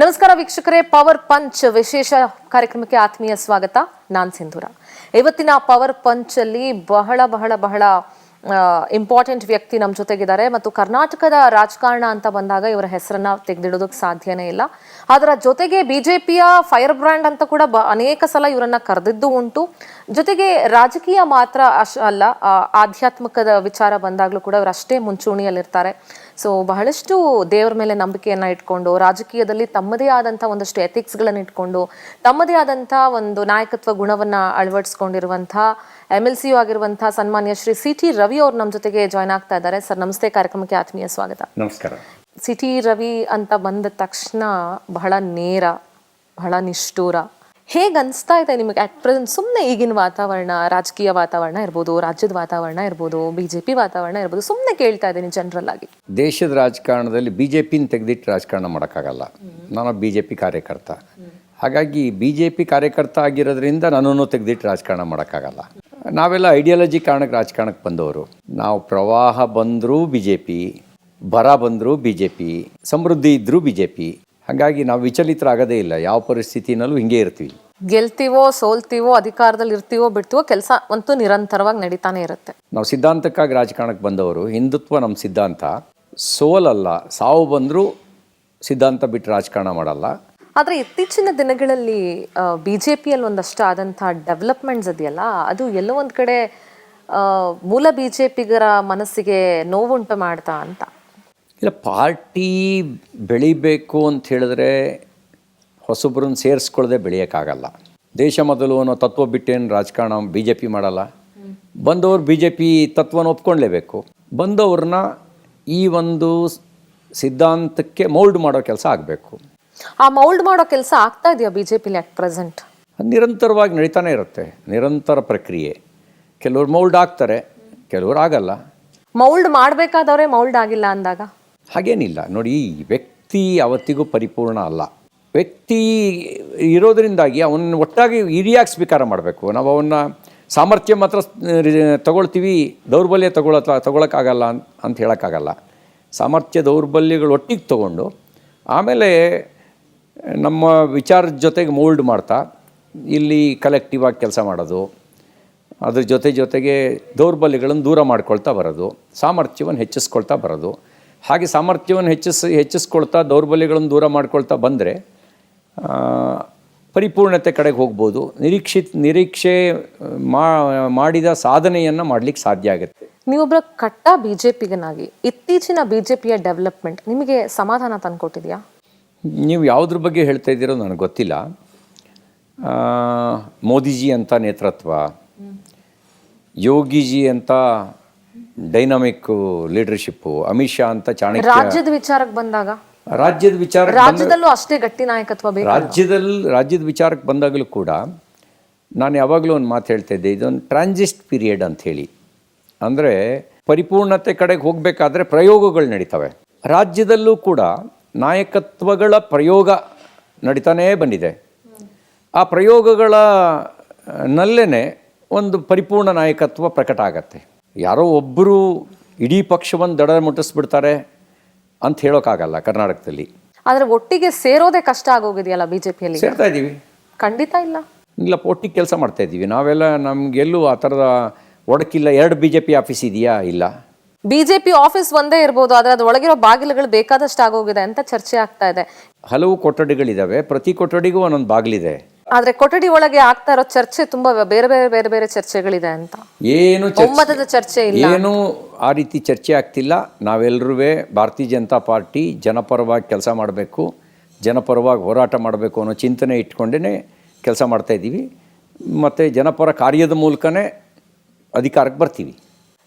ನಮಸ್ಕಾರ ವೀಕ್ಷಕರೇ, power punch ವಿಶೇಷ ಕಾರ್ಯಕ್ರಮಕ್ಕೆ ಆತ್ಮೀಯ ಸ್ವಾಗತ. ನಾನ್ ಸಿಂಧೂರ. ಇವತ್ತಿನ ಪವರ್ ಪಂಚ್ ಅಲ್ಲಿ ಬಹಳ ಬಹಳ ಬಹಳ ಇಂಪಾರ್ಟೆಂಟ್ ವ್ಯಕ್ತಿ ನಮ್ಮ ಜೊತೆಗಿದ್ದಾರೆ ಮತ್ತು ಕರ್ನಾಟಕದ ರಾಜಕಾರಣ ಅಂತ ಬಂದಾಗ ಇವರ ಹೆಸರನ್ನ ತೆಗೆದಿಡೋದಕ್ಕೆ ಸಾಧ್ಯನೇ ಇಲ್ಲ. ಅದರ ಜೊತೆಗೆ ಬಿಜೆಪಿಯ ಫೈರ್ ಬ್ರ್ಯಾಂಡ್ ಅಂತ ಕೂಡ ಅನೇಕ ಸಲ ಇವರನ್ನ ಕರೆದಿದ್ದು ಉಂಟು. ಜೊತೆಗೆ ರಾಜಕೀಯ ಮಾತ್ರ ಅಲ್ಲ, ಆಧ್ಯಾತ್ಮಿಕದ ವಿಚಾರ ಬಂದಾಗಲೂ ಕೂಡ ಇವರು ಅಷ್ಟೇ ಮುಂಚೂಣಿಯಲ್ಲಿರ್ತಾರೆ. ಸೊ ಬಹಳಷ್ಟು ದೇವರ ಮೇಲೆ ನಂಬಿಕೆಯನ್ನ ಇಟ್ಕೊಂಡು, ರಾಜಕೀಯದಲ್ಲಿ ತಮ್ಮದೇ ಆದಂಥ ಒಂದಷ್ಟು ಎಥಿಕ್ಸ್ಗಳನ್ನು ಇಟ್ಕೊಂಡು, ತಮ್ಮದೇ ಆದಂಥ ಒಂದು ನಾಯಕತ್ವ ಗುಣವನ್ನ ಅಳವಡಿಸ್ಕೊಂಡಿರುವಂಥ MLC ಆಗಿರುವಂಥ ಸನ್ಮಾನ್ಯ ಶ್ರೀ CT ರವಿ ಅವರು ನಮ್ಮ ಜೊತೆಗೆ ಜಾಯ್ನ್ ಆಗ್ತಾ ಇದ್ದಾರೆ. ಸರ್ ನಮಸ್ತೆ, ಕಾರ್ಯಕ್ರಮಕ್ಕೆ ಆತ್ಮೀಯ ಸ್ವಾಗತ. ನಮಸ್ಕಾರ. CT ರವಿ ಅಂತ ಬಂದ ತಕ್ಷಣ ಬಹಳ ನೇರ, ಬಹಳ ನಿಷ್ಠೂರ. ಹೇಗೆ ಅನಿಸ್ತಾ ಇದೆ ನಿಮಗೆ ಅಟ್ ಪ್ರೆಸೆಂಟ್? ಸುಮ್ಮನೆ ಈಗಿನ ವಾತಾವರಣ, ರಾಜಕೀಯ ವಾತಾವರಣ ಇರ್ಬೋದು, ರಾಜ್ಯದ ವಾತಾವರಣ ಇರ್ಬೋದು, BJP ವಾತಾವರಣ ಇರ್ಬೋದು, ಸುಮ್ಮನೆ ಕೇಳ್ತಾ ಇದ್ದೀನಿ ಜನರಲ್ ಆಗಿ. ದೇಶದ ರಾಜಕಾರಣದಲ್ಲಿ BJPನ ತೆಗೆದಿಟ್ಟು ರಾಜಕಾರಣ ಮಾಡೋಕ್ಕಾಗಲ್ಲ. ನಾನು BJP ಕಾರ್ಯಕರ್ತ, ಹಾಗಾಗಿ BJP ಕಾರ್ಯಕರ್ತ ಆಗಿರೋದ್ರಿಂದ ನನ್ನನ್ನು ತೆಗೆದಿಟ್ಟು ರಾಜಕಾರಣ ಮಾಡೋಕ್ಕಾಗಲ್ಲ. ನಾವೆಲ್ಲ ಐಡಿಯಾಲಜಿ ಕಾರಣಕ್ಕೆ ರಾಜಕಾರಣಕ್ಕೆ ಬಂದವರು. ನಾವು ಪ್ರವಾಹ ಬಂದರೂ BJP, ಬರ ಬಂದರೂ BJP, ಸಮೃದ್ಧಿ ಇದ್ದರೂ BJP. ಹಾಗಾಗಿ ನಾವು ವಿಚಲಿತರಾಗೋದೇ ಇಲ್ಲ. ಯಾವ ಪರಿಸ್ಥಿತಿನಲ್ಲೂ ಹಿಂಗೆ ಇರ್ತೀವಿ. ಗೆಲ್ತೀವೋ ಸೋಲ್ತೀವೋ, ಅಧಿಕಾರದಲ್ಲಿ ಇರ್ತೀವೋ ಬಿಡ್ತೀವೋ, ಕೆಲಸ ಅಂತೂ ನಿರಂತರವಾಗಿ ನಡೀತಾನೆ ಇರುತ್ತೆ. ನಾವು ಸಿದ್ಧಾಂತಕ್ಕಾಗಿ ರಾಜಕಾರಣಕ್ಕೆ ಬಂದವರು. ಹಿಂದುತ್ವ ನಮ್ಮ ಸಿದ್ಧಾಂತ. ಸೋಲಲ್ಲ, ಸಾವು ಬಂದರೂ ಸಿದ್ಧಾಂತ ಬಿಟ್ಟು ರಾಜಕಾರಣ ಮಾಡಲ್ಲ. ಆದರೆ ಇತ್ತೀಚಿನ ದಿನಗಳಲ್ಲಿ BJPಯಲ್ಲಿ ಒಂದಷ್ಟು ಆದಂಥ ಡೆವಲಪ್ಮೆಂಟ್ಸ್ ಇದೆಯಲ್ಲ, ಅದು ಎಲ್ಲೋ ಒಂದು ಕಡೆ ಮೂಲ BJPಗರ ಮನಸ್ಸಿಗೆ ನೋವುಂಟು ಮಾಡ್ತಾ ಅಂತ. ಇಲ್ಲ, ಪಾರ್ಟಿ ಬೆಳಿಬೇಕು ಅಂತ ಹೇಳಿದ್ರೆ ಹೊಸಬ್ರನ್ನ ಸೇರಿಸ್ಕೊಳ್ಳದೆ ಬೆಳೆಯೋಕ್ಕಾಗಲ್ಲ. ದೇಶ ಮೊದಲು ಅನ್ನೋ ತತ್ವ ಬಿಟ್ಟೇನು ರಾಜಕಾರಣ BJP ಮಾಡಲ್ಲ. ಬಂದವರು BJP ತತ್ವನ ಒಪ್ಕೊಳ್ಳೇಬೇಕು. ಬಂದವ್ರನ್ನ ಈ ಒಂದು ಸಿದ್ಧಾಂತಕ್ಕೆ ಮೌಲ್ಡ್ ಮಾಡೋ ಕೆಲಸ ಆಗಬೇಕು. ಆ ಮೌಲ್ಡ್ ಮಾಡೋ ಕೆಲಸ ಆಗ್ತಾ ಇದೆಯಾ BJPಲಿ ಅಟ್ ಪ್ರೆಸೆಂಟ್? ನಿರಂತರವಾಗಿ ನಡೀತಾನೆ ಇರುತ್ತೆ, ನಿರಂತರ ಪ್ರಕ್ರಿಯೆ. ಕೆಲವ್ರು ಮೌಲ್ಡ್ ಆಗ್ತಾರೆ, ಕೆಲವ್ರು ಆಗಲ್ಲ. ಮೌಲ್ಡ್ ಮಾಡಬೇಕಾದವರೇ ಮೌಲ್ಡ್ ಆಗಿಲ್ಲ ಅಂದಾಗ ಹಾಗೇನಿಲ್ಲ ನೋಡಿ. ವ್ಯಕ್ತಿ ಯಾವತ್ತಿಗೂ ಪರಿಪೂರ್ಣ ಅಲ್ಲ. ವ್ಯಕ್ತಿ ಇರೋದರಿಂದಾಗಿ ಅವನ್ನ ಒಟ್ಟಾಗಿ ಹಿರಿಯಾಗಿ ಸ್ವೀಕಾರ ಮಾಡಬೇಕು. ನಾವು ಅವನ್ನ ಸಾಮರ್ಥ್ಯ ಮಾತ್ರ ತಗೊಳ್ತೀವಿ, ದೌರ್ಬಲ್ಯ ತಗೊಳಕ್ಕಾಗಲ್ಲ ಅಂತ ಹೇಳೋಕ್ಕಾಗಲ್ಲ. ಸಾಮರ್ಥ್ಯ ದೌರ್ಬಲ್ಯಗಳು ಒಟ್ಟಿಗೆ ತಗೊಂಡು ಆಮೇಲೆ ನಮ್ಮ ವಿಚಾರದ ಜೊತೆಗೆ ಮೋಲ್ಡ್ ಮಾಡ್ತಾ ಇಲ್ಲಿ ಕಲೆಕ್ಟಿವ್ ಆಗಿ ಕೆಲಸ ಮಾಡೋದು, ಅದ್ರ ಜೊತೆಗೆ ದೌರ್ಬಲ್ಯಗಳನ್ನು ದೂರ ಮಾಡ್ಕೊಳ್ತಾ ಬರೋದು, ಸಾಮರ್ಥ್ಯವನ್ನು ಹೆಚ್ಚಿಸ್ಕೊಳ್ತಾ ಬರೋದು. ಹಾಗೆ ಸಾಮರ್ಥ್ಯವನ್ನು ಹೆಚ್ಚಿಸ್ಕೊಳ್ತಾ ದೌರ್ಬಲ್ಯಗಳನ್ನು ದೂರ ಮಾಡ್ಕೊಳ್ತಾ ಬಂದರೆ ಪರಿಪೂರ್ಣತೆ ಕಡೆಗೆ ಹೋಗ್ಬೋದು. ನಿರೀಕ್ಷೆ ಮಾಡಿದ ಸಾಧನೆಯನ್ನು ಮಾಡಲಿಕ್ಕೆ ಸಾಧ್ಯ ಆಗುತ್ತೆ. ನೀವೊಬ್ಬರ ಕಟ್ಟ BJPಗನಾಗಿ ಇತ್ತೀಚಿನ BJPಯ ಡೆವಲಪ್ಮೆಂಟ್ ನಿಮಗೆ ಸಮಾಧಾನ ತಂದುಕೊಟ್ಟಿದೆಯಾ? ನೀವು ಯಾವುದ್ರ ಬಗ್ಗೆ ಹೇಳ್ತಾ ಇದ್ದೀರೋ ನನಗೆ ಗೊತ್ತಿಲ್ಲ. ಮೋದಿಜಿ ಅಂತ ನೇತೃತ್ವ, ಯೋಗಿಜಿ ಅಂತ ಡೈನಾಮಿಕ್ ಲೀಡರ್ಶಿಪ್ಪು, ಅಮಿತ್ ಶಾ ಅಂತ ಚಾಣಕ್ಯ. ರಾಜ್ಯದ ವಿಚಾರಕ್ಕೆ ಬಂದಾಗ ರಾಜ್ಯದಲ್ಲೂ ಅಷ್ಟೇ ಗಟ್ಟಿ ನಾಯಕತ್ವ ಬೇಕು. ರಾಜ್ಯದ ವಿಚಾರಕ್ಕೆ ಬಂದಾಗಲೂ ಕೂಡ ನಾನು ಯಾವಾಗಲೂ ಒಂದು ಮಾತು ಹೇಳ್ತಾ ಇದ್ದೆ, ಇದೊಂದು ಟ್ರಾನ್ಸಿಸ್ಟ್ ಪೀರಿಯಡ್ ಅಂತ ಹೇಳಿ. ಅಂದರೆ ಪರಿಪೂರ್ಣತೆ ಕಡೆಗೆ ಹೋಗಬೇಕಾದ್ರೆ ಪ್ರಯೋಗಗಳು ನಡೀತವೆ. ರಾಜ್ಯದಲ್ಲೂ ಕೂಡ ನಾಯಕತ್ವಗಳ ಪ್ರಯೋಗ ನಡೀತಾನೇ ಬಂದಿದೆ. ಆ ಪ್ರಯೋಗಗಳ ನಲ್ಲೇ ಒಂದು ಪರಿಪೂರ್ಣ ನಾಯಕತ್ವ ಪ್ರಕಟ ಆಗತ್ತೆ. ಯಾರೋ ಒಬ್ಬರು ಇಡೀ ಪಕ್ಷವನ್ನು ದಡ ಮುಟ್ಟಿಸ್ಬಿಡ್ತಾರೆ ಅಂತ ಹೇಳೋಕ್ಕಾಗಲ್ಲ ಕರ್ನಾಟಕದಲ್ಲಿ. ಆದರೆ ಒಟ್ಟಿಗೆ ಸೇರೋದೇ ಕಷ್ಟ ಆಗೋಗಿದೆಯಲ್ಲ BJPಯಲ್ಲಿ? ಸೇರ್ತಾ ಇದ್ದೀವಿ, ಖಂಡಿತ ಇಲ್ಲ. ಒಟ್ಟಿಗೆ ಕೆಲಸ ಮಾಡ್ತಾ ಇದ್ದೀವಿ ನಾವೆಲ್ಲ. ನಮಗೆಲ್ಲೂ ಆ ಥರದ ಒಡಕಿಲ್ಲ. 2 BJP ಆಫೀಸ್ ಇದೆಯಾ? ಇಲ್ಲ. BJP ಆಫೀಸ್ ಒಂದೇ ಇರ್ಬೋದು, ಆದರೆ ಅದು ಒಳಗಿರೋ ಬಾಗಿಲುಗಳು ಬೇಕಾದಷ್ಟು ಆಗೋಗಿದೆ ಅಂತ ಚರ್ಚೆ ಆಗ್ತಾ ಇದೆ. ಹಲವು ಕೊಠಡಿಗಳಿದ್ದಾವೆ, ಪ್ರತಿ ಕೊಠಡಿಗೂ ಒಂದೊಂದು ಬಾಗಿಲಿದೆ. ಆದ್ರೆ ಕೊಠಡಿ ಒಳಗೆ ಆಗ್ತಾ ಇರೋ ಚರ್ಚೆ ತುಂಬಾ ಬೇರೆ ಬೇರೆ ಚರ್ಚೆಗಳಿದೆ ಅಂತ. ಏನು ಒಮ್ಮತದ ಚರ್ಚೆ ಇಲ್ಲ, ಏನು ಆ ರೀತಿ ಚರ್ಚೆ ಆಗ್ತಿಲ್ಲ. ನಾವೆಲ್ಲರೂ ಭಾರತೀಯ ಜನತಾ ಪಾರ್ಟಿ ಜನಪರವಾಗಿ ಕೆಲಸ ಮಾಡಬೇಕು, ಜನಪರವಾಗಿ ಹೋರಾಟ ಮಾಡಬೇಕು ಅನ್ನೋ ಚಿಂತನೆ ಇಟ್ಕೊಂಡೇ ಕೆಲಸ ಮಾಡ್ತಾ ಇದ್ದೀವಿ. ಮತ್ತು ಜನಪರ ಕಾರ್ಯದ ಮೂಲಕನೇ ಅಧಿಕಾರಕ್ಕೆ ಬರ್ತೀವಿ.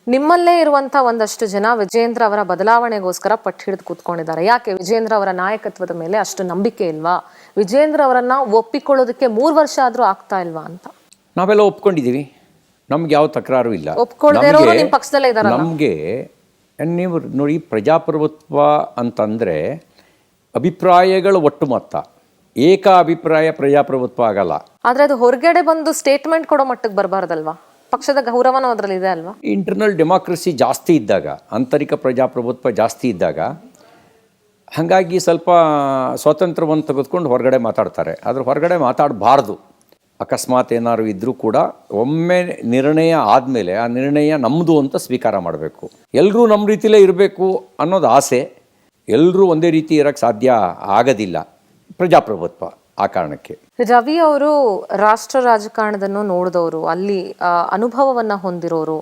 ನಿಮ್ಮಲ್ಲೇ ಇರುವಂಥ ಒಂದಷ್ಟು ಜನ ವಿಜೇಂದ್ರ ಅವರ ಬದಲಾವಣೆಗೋಸ್ಕರ ಪಟ್ಟು ಹಿಡಿದು ಕೂತ್ಕೊಂಡಿದ್ದಾರೆ. ಯಾಕೆ ವಿಜೇಂದ್ರ ಅವರ ನಾಯಕತ್ವದ ಮೇಲೆ ಅಷ್ಟು ನಂಬಿಕೆ ಇಲ್ವಾ? ವಿಜೇಂದ್ರ ಅವರನ್ನ ಒಪ್ಪಿಕೊಳ್ಳೋದಕ್ಕೆ 3 ವರ್ಷ ಆದ್ರೂ ಆಗ್ತಾ ಇಲ್ವಾ ಅಂತ? ನಾವೆಲ್ಲ ಒಪ್ಕೊಂಡಿದ್ದೀವಿ, ನಮ್ಗೆ ಯಾವ ತಕರಾರು ಇಲ್ಲ. ನಮಗೆ ನೀವು ನೋಡಿ, ಪ್ರಜಾಪ್ರಭುತ್ವ ಅಂತಂದರೆ ಅಭಿಪ್ರಾಯಗಳ ಒಟ್ಟು ಮೊತ್ತ. ಏಕ ಅಭಿಪ್ರಾಯ ಪ್ರಜಾಪ್ರಭುತ್ವ ಆಗಲ್ಲ. ಆದ್ರೆ ಅದು ಹೊರಗಡೆ ಬಂದು ಸ್ಟೇಟ್ಮೆಂಟ್ ಕೊಡೋ ಮಟ್ಟಕ್ಕೆ ಬರಬಾರ್ದಲ್ವಾ? ಪಕ್ಷದ ಗೌರವನೂ ಅದರಲ್ಲಿ ಇದೆ ಅಲ್ವಾ? ಇಂಟರ್ನಲ್ ಡೆಮಾಕ್ರಸಿ ಜಾಸ್ತಿ ಇದ್ದಾಗ, ಆಂತರಿಕ ಪ್ರಜಾಪ್ರಭುತ್ವ ಜಾಸ್ತಿ ಇದ್ದಾಗ ಹಾಗಾಗಿ ಸ್ವಲ್ಪ ಸ್ವಾತಂತ್ರ್ಯವನ್ನು ತೆಗೆದುಕೊಂಡು ಹೊರಗಡೆ ಮಾತಾಡ್ತಾರೆ. ಆದರೆ ಹೊರಗಡೆ ಮಾತಾಡಬಾರ್ದು. ಅಕಸ್ಮಾತ್ ಏನಾದ್ರು ಇದ್ದರೂ ಕೂಡ ಒಮ್ಮೆ ನಿರ್ಣಯ ಆದಮೇಲೆ ಆ ನಿರ್ಣಯ ನಮ್ಮದು ಅಂತ ಸ್ವೀಕಾರ ಮಾಡಬೇಕು. ಎಲ್ಲರೂ ನಮ್ಮ ರೀತಿಯಲ್ಲೇ ಇರಬೇಕು ಅನ್ನೋದು ಆಸೆ. ಎಲ್ಲರೂ ಒಂದೇ ರೀತಿ ಇರೋಕ್ಕೆ ಸಾಧ್ಯ ಆಗೋದಿಲ್ಲ ಪ್ರಜಾಪ್ರಭುತ್ವ. ಆ ಕಾರಣಕ್ಕೆ ರವಿ ಅವರು ರಾಷ್ಟ್ರ ರಾಜಕಾರಣದನ್ನು ನೋಡಿದವರು, ಅಲ್ಲಿ ಅನುಭವವನ್ನ ಹೊಂದಿರೋರು,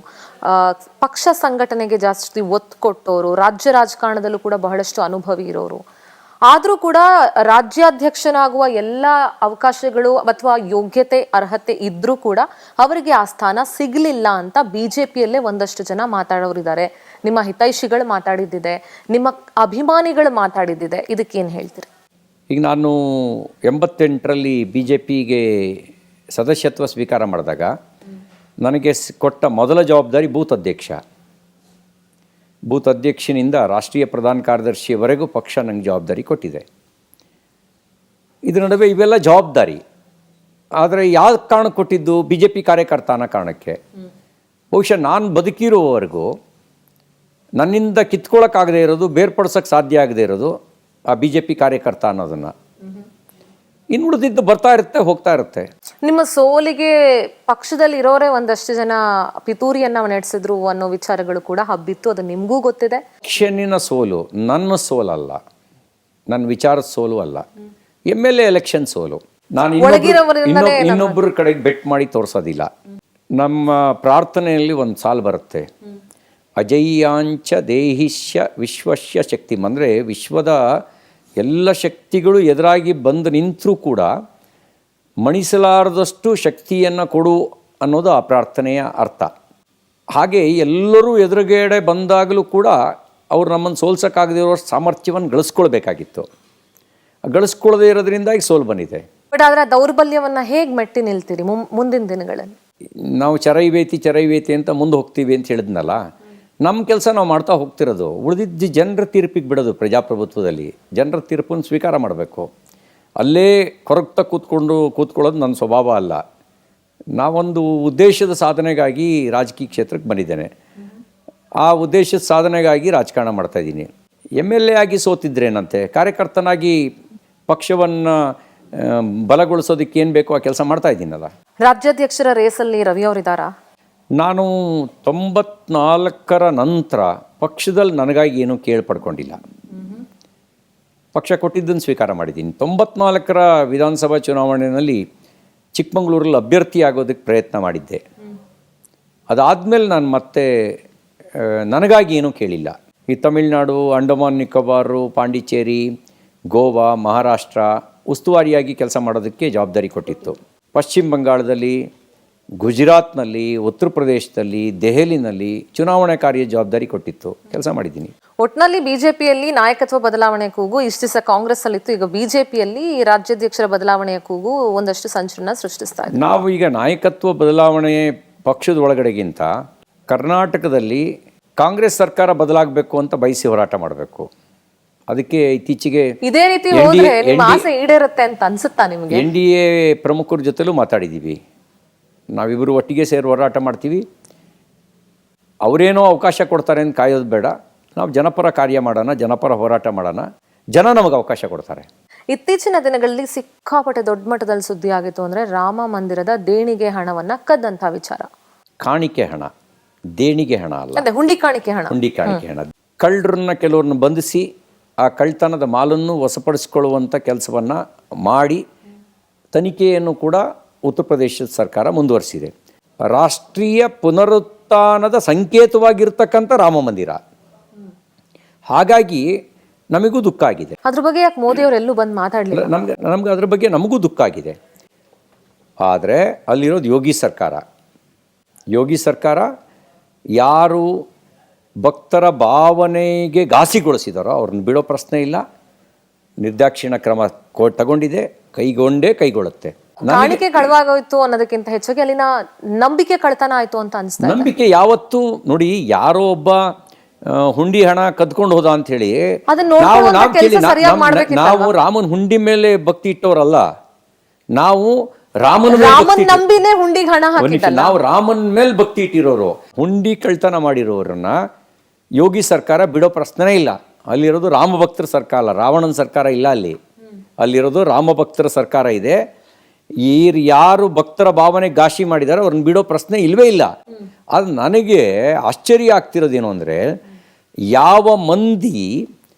ಪಕ್ಷ ಸಂಘಟನೆಗೆ ಜಾಸ್ತಿ ಒತ್ತು ಕೊಟ್ಟವರು, ರಾಜ್ಯ ರಾಜಕಾರಣದಲ್ಲೂ ಕೂಡ ಬಹಳಷ್ಟು ಅನುಭವಿ ಇರೋರು. ಆದರೂ ಕೂಡ ರಾಜ್ಯಾಧ್ಯಕ್ಷನಾಗುವ ಎಲ್ಲ ಅವಕಾಶಗಳು ಅಥವಾ ಯೋಗ್ಯತೆ ಅರ್ಹತೆ ಇದ್ರೂ ಕೂಡ ಅವರಿಗೆ ಆ ಸ್ಥಾನ ಸಿಗಲಿಲ್ಲ ಅಂತ ಬಿಜೆಪಿಯಲ್ಲೇ ಒಂದಷ್ಟು ಜನ ಮಾತಾಡೋರಿದ್ದಾರೆ. ನಿಮ್ಮ ಹಿತೈಷಿಗಳು ಮಾತಾಡಿದ್ದಿದೆ, ನಿಮ್ಮ ಅಭಿಮಾನಿಗಳು ಮಾತಾಡಿದ್ದಿದೆ. ಇದಕ್ಕೇನು ಹೇಳ್ತೀರಿ? ಈಗ ನಾನು 88ರಲ್ಲಿ BJPಗೆ ಸದಸ್ಯತ್ವ ಸ್ವೀಕಾರ ಮಾಡಿದಾಗ ನನಗೆ ಕೊಟ್ಟ ಮೊದಲ ಜವಾಬ್ದಾರಿ ಬೂತ್ ಅಧ್ಯಕ್ಷ. ಬೂತ್ ಅಧ್ಯಕ್ಷನಿಂದ ರಾಷ್ಟ್ರೀಯ ಪ್ರಧಾನ ಕಾರ್ಯದರ್ಶಿಯವರೆಗೂ ಪಕ್ಷ ನನಗೆ ಜವಾಬ್ದಾರಿ ಕೊಟ್ಟಿದೆ. ಇದರ ನಡುವೆ ಇವೆಲ್ಲ ಜವಾಬ್ದಾರಿ. ಆದರೆ ಯಾವ ಕಾರಣಕ್ಕೆ ಕೊಟ್ಟಿದ್ದು? BJP ಕಾರ್ಯಕರ್ತ ಅನ್ನೋ ಕಾರಣಕ್ಕೆ. ಬಹುಶಃ ನಾನು ಬದುಕಿರೋವರೆಗೂ ನನ್ನಿಂದ ಕಿತ್ಕೊಳ್ಳೋಕ್ಕಾಗದೇ ಇರೋದು, ಬೇರ್ಪಡಿಸೋಕ್ಕೆ ಸಾಧ್ಯ ಆಗದೇ ಇರೋದು ಆ BJP ಕಾರ್ಯಕರ್ತ ಅನ್ನೋದನ್ನು. ಇನ್ನು ಉಳಿದಿದ್ದು ಬರ್ತಾ ಇರುತ್ತೆ, ಹೋಗ್ತಾ ಇರುತ್ತೆ. ನಿಮ್ಮ ಸೋಲಿಗೆ ಪಕ್ಷದಲ್ಲಿ ಇರೋರೇ ಒಂದಷ್ಟು ಜನ ಪಿತೂರಿಯನ್ನ ನಡೆಸಿದ್ರು ಅನ್ನೋ ವಿಚಾರಗಳು ಕೂಡ ಹಬ್ಬಿತ್ತು. ಅದು ನಿಮಗೂ ಗೊತ್ತಿದೆ. ಎಲೆಕ್ಷನ್ನಿನ ಸೋಲು ನನ್ನ ಸೋಲಲ್ಲ, ನನ್ನ ವಿಚಾರದ ಸೋಲು ಅಲ್ಲ. MLA ಎಲೆಕ್ಷನ್ ಸೋಲು. ನಾನು ಇನ್ನೊಬ್ಬರ ಕಡೆಗೆ ಬೆಟ್ ಮಾಡಿ ತೋರಿಸೋದಿಲ್ಲ. ನಮ್ಮ ಪ್ರಾರ್ಥನೆಯಲ್ಲಿ ಒಂದು ಸಾಲು ಬರುತ್ತೆ, ಅಜಯ್ಯಾಂಚ ದೇಹಿಷ್ಯ ವಿಶ್ವಸ್ಯ ಶಕ್ತಿ. ಅಂದರೆ ವಿಶ್ವದ ಎಲ್ಲ ಶಕ್ತಿಗಳು ಎದುರಾಗಿ ಬಂದು ನಿಂತರೂ ಕೂಡ ಮಣಿಸಲಾರದಷ್ಟು ಶಕ್ತಿಯನ್ನು ಕೊಡು ಅನ್ನೋದು ಆ ಪ್ರಾರ್ಥನೆಯ ಅರ್ಥ. ಹಾಗೆ ಎಲ್ಲರೂ ಎದುರುಗಡೆ ಬಂದಾಗಲೂ ಕೂಡ ಅವ್ರು ನಮ್ಮನ್ನು ಸೋಲ್ಸೋಕ್ಕಾಗದೇ ಇರೋ ಸಾಮರ್ಥ್ಯವನ್ನು ಗಳಿಸ್ಕೊಳ್ಬೇಕಾಗಿತ್ತು. ಗಳಿಸ್ಕೊಳ್ಳದೇ ಇರೋದ್ರಿಂದಾಗಿ ಸೋಲು ಬಂದಿದೆ. ಬಟ್ ಆದರೆ ದೌರ್ಬಲ್ಯವನ್ನ ಹೇಗೆ ಮೆಟ್ಟಿ ನಿಲ್ತೀರಿ ಮುಂದಿನ ದಿನಗಳಲ್ಲಿ? ನಾವು ಚರೈವೇತಿ ಅಂತ ಮುಂದೆ ಹೋಗ್ತೀವಿ ಅಂತ ಹೇಳಿದ್ನಲ್ಲ, ನಮ್ಮ ಕೆಲಸ ನಾವು ಮಾಡ್ತಾ ಹೋಗ್ತಿರೋದು. ಉಳಿದಿದ್ದು ಜನರ ತೀರ್ಪಿಗೆ ಬಿಡೋದು. ಪ್ರಜಾಪ್ರಭುತ್ವದಲ್ಲಿ ಜನರ ತೀರ್ಪನ್ನು ಸ್ವೀಕಾರ ಮಾಡಬೇಕು. ಅಲ್ಲೇ ಕೊರಗ್ತಾ ಕೂತ್ಕೊಳ್ಳೋದು ನನ್ನ ಸ್ವಭಾವ ಅಲ್ಲ. ನಾವೊಂದು ಉದ್ದೇಶದ ಸಾಧನೆಗಾಗಿ ರಾಜಕೀಯ ಕ್ಷೇತ್ರಕ್ಕೆ ಬಂದಿದ್ದೇನೆ. ಆ ಉದ್ದೇಶದ ಸಾಧನೆಗಾಗಿ ರಾಜಕಾರಣ ಮಾಡ್ತಾಯಿದ್ದೀನಿ. MLA ಆಗಿ ಸೋತಿದ್ರೇನಂತೆ, ಕಾರ್ಯಕರ್ತನಾಗಿ ಪಕ್ಷವನ್ನು ಬಲಗೊಳಿಸೋದಕ್ಕೆ ಏನು ಬೇಕೋ ಆ ಕೆಲಸ ಮಾಡ್ತಾ ಇದ್ದೀನಲ್ಲ. ರಾಜ್ಯಾಧ್ಯಕ್ಷರ ರೇಸಲ್ಲಿ ರವಿ ಅವರಿದ್ದಾರಾ? ನಾನು 94ರ ನಂತರ ಪಕ್ಷದಲ್ಲಿ ನನಗಾಗಿ ಏನೂ ಪಡ್ಕೊಂಡಿಲ್ಲ. ಪಕ್ಷ ಕೊಟ್ಟಿದ್ದನ್ನು ಸ್ವೀಕಾರ ಮಾಡಿದ್ದೀನಿ. 94ರ ವಿಧಾನಸಭಾ ಚುನಾವಣೆಯಲ್ಲಿ ಚಿಕ್ಕಮಗಳೂರಲ್ಲಿ ಅಭ್ಯರ್ಥಿ ಆಗೋದಕ್ಕೆ ಪ್ರಯತ್ನ ಮಾಡಿದ್ದೆ. ಅದಾದಮೇಲೆ ನಾನು ಮತ್ತೆ ನನಗಾಗಿ ಏನೂ ಕೇಳಿಲ್ಲ. ಈ ತಮಿಳುನಾಡು, ಅಂಡಮಾನ್ ನಿಕೋಬಾರು, ಪಾಂಡಿಚೇರಿ, ಗೋವಾ, ಮಹಾರಾಷ್ಟ್ರ ಉಸ್ತುವಾರಿಯಾಗಿ ಕೆಲಸ ಮಾಡೋದಕ್ಕೆ ಜವಾಬ್ದಾರಿ ಕೊಟ್ಟಿತ್ತು. ಪಶ್ಚಿಮ ಬಂಗಾಳದಲ್ಲಿ, ಗುಜರಾತ್ನಲ್ಲಿ, ಉತ್ತರ ಪ್ರದೇಶದಲ್ಲಿ, ದೆಹಲಿನಲ್ಲಿ ಚುನಾವಣಾ ಕಾರ್ಯ ಜವಾಬ್ದಾರಿ ಕೊಟ್ಟಿತ್ತು. ಕೆಲಸ ಮಾಡಿದ್ದೀನಿ. ಒಟ್ಟಿನಲ್ಲಿ ಬಿಜೆಪಿಯಲ್ಲಿ ನಾಯಕತ್ವ ಬದಲಾವಣೆ ಕೂಗು ಇಷ್ಟು ದಿವಸ ಕಾಂಗ್ರೆಸ್ ಅಲ್ಲಿತ್ತು. ಈಗ ಬಿಜೆಪಿಯಲ್ಲಿ ರಾಜ್ಯಾಧ್ಯಕ್ಷರ ಬದಲಾವಣೆಯ ಕೂಗು ಒಂದಷ್ಟು ಸಂಚಲನ ಸೃಷ್ಟಿಸ್ತಾ ಇದೆ. ನಾವು ಈಗ ನಾಯಕತ್ವ ಬದಲಾವಣೆ ಪಕ್ಷದ ಒಳಗಡೆಗಿಂತ ಕರ್ನಾಟಕದಲ್ಲಿ ಕಾಂಗ್ರೆಸ್ ಸರ್ಕಾರ ಬದಲಾಗಬೇಕು ಅಂತ ಬಯಸಿ ಹೋರಾಟ ಮಾಡಬೇಕು. ಅದಕ್ಕೆ ಇತ್ತೀಚೆಗೆ ಇದೇ ರೀತಿ ಹೋದ್ರೆ ನಿಮ್ಮ ಆಸೆ ಈಡೇರುತ್ತೆ ಅಂತ ಅನ್ಸುತ್ತಾ ನಿಮಗೆ? NDA ಪ್ರಮುಖರ ಜೊತೆಲೂ ಮಾತಾಡಿದ್ದೀವಿ. ನಾವಿಬ್ಬರು ಒಟ್ಟಿಗೆ ಸೇರಿ ಹೋರಾಟ ಮಾಡ್ತೀವಿ. ಅವರೇನೋ ಅವಕಾಶ ಕೊಡ್ತಾರೆ ಅಂತ ಕಾಯೋದು ಬೇಡ. ನಾವು ಜನಪರ ಕಾರ್ಯ ಮಾಡೋಣ, ಜನಪರ ಹೋರಾಟ ಮಾಡೋಣ. ಜನ ನಮಗೆ ಅವಕಾಶ ಕೊಡ್ತಾರೆ. ಇತ್ತೀಚಿನ ದಿನಗಳಲ್ಲಿ ಸಿಕ್ಕಾಪಟ್ಟೆ ದೊಡ್ಡ ಮಟ್ಟದಲ್ಲಿ ಸುದ್ದಿ ಆಗಿತ್ತು ಅಂದರೆ ರಾಮ ಮಂದಿರದ ದೇಣಿಗೆ ಹಣವನ್ನು ಕದ್ದಂಥ ವಿಚಾರ. ಕಾಣಿಕೆ ಹಣ, ದೇಣಿಗೆ ಹಣ ಅಲ್ಲ, ಹುಂಡಿ ಕಾಣಿಕೆ ಹಣ. ಹುಂಡಿ ಕಾಣಿಕೆ ಹಣ. ಕಳ್ಳರನ್ನ ಕೆಲವ್ರನ್ನ ಬಂಧಿಸಿ ಆ ಕಳ್ತನದ ಮಾಲನ್ನು ವಶಪಡಿಸಿಕೊಳ್ಳುವಂಥ ಕೆಲಸವನ್ನು ಮಾಡಿ ತನಿಖೆಯನ್ನು ಕೂಡ ಉತ್ತರ ಪ್ರದೇಶದ ಸರ್ಕಾರ ಮುಂದುವರಿಸಿದೆ. ರಾಷ್ಟ್ರೀಯ ಪುನರುತ್ಥಾನದ ಸಂಕೇತವಾಗಿರ್ತಕ್ಕಂಥ ರಾಮ ಮಂದಿರ. ಹಾಗಾಗಿ ನಮಗೂ ದುಃಖ ಆಗಿದೆ. ಅದ್ರ ಬಗ್ಗೆ ಯಾಕೆ ಮೋದಿ ಅವರೆಲ್ಲೂ ಬಂದು ಮಾತಾಡಲಿಲ್ಲ? ನಮ್ಗೆ ಅದ್ರ ಬಗ್ಗೆ ನಮಗೂ ದುಃಖ ಆಗಿದೆ. ಆದರೆ ಅಲ್ಲಿರೋದು ಯೋಗಿ ಸರ್ಕಾರ ಯಾರು ಭಕ್ತರ ಭಾವನೆಗೆ ಘಾಸಿಗೊಳಿಸಿದಾರೋ ಅವ್ರನ್ನ ಬಿಡೋ ಪ್ರಶ್ನೆ ಇಲ್ಲ. ನಿರ್ದಾಕ್ಷಿಣ್ಯ ಕ್ರಮ ತಗೊಂಡಿದೆ, ಕೈಗೊಳ್ಳುತ್ತೆ. ಕಾಣಿಕೆ ಕಳವಾಗೋಯ್ತು ಅನ್ನೋದಕ್ಕಿಂತ ಹೆಚ್ಚಾಗಿ ಅಲ್ಲಿನ ನಂಬಿಕೆ ಕಳ್ತನ ಆಯ್ತು ಅಂತ ಅನಿಸ್ತಾ. ನಂಬಿಕೆ ಯಾವತ್ತೂ ನೋಡಿ, ಯಾರೋ ಒಬ್ಬ ಹುಂಡಿ ಹಣ ಕದ್ಕೊಂಡು ಹೋದ ಅಂತ ಹೇಳಿ ನಾವು ರಾಮನ ಹುಂಡಿ ಮೇಲೆ ಭಕ್ತಿ ಇಟ್ಟವರಲ್ಲ. ನಾವು ರಾಮನ ಮೇಲೆ ಭಕ್ತಿ ಇಟ್ಟಿರೋರು. ಹುಂಡಿ ಕಳ್ತನ ಮಾಡಿರೋರನ್ನ ಯೋಗಿ ಸರ್ಕಾರ ಬಿಡೋ ಪ್ರಶ್ನೆ ಇಲ್ಲ. ಅಲ್ಲಿರೋದು ರಾಮಭಕ್ತರ ಸರ್ಕಾರ ಅಲ್ಲ, ರಾವಣನ ಸರ್ಕಾರ ಇಲ್ಲ ಅಲ್ಲಿ. ಅಲ್ಲಿರೋದು ರಾಮಭಕ್ತರ ಸರ್ಕಾರ ಇದೆ. ಯಾರು ಭಕ್ತರ ಭಾವನೆ ಘಾಸಿ ಮಾಡಿದ್ದಾರೆ ಅವ್ರನ್ನ ಬಿಡೋ ಪ್ರಶ್ನೆ ಇಲ್ಲವೇ ಇಲ್ಲ. ಅದು ನನಗೆ ಆಶ್ಚರ್ಯ ಆಗ್ತಿರೋದೇನು ಅಂದರೆ, ಯಾವ ಮಂದಿ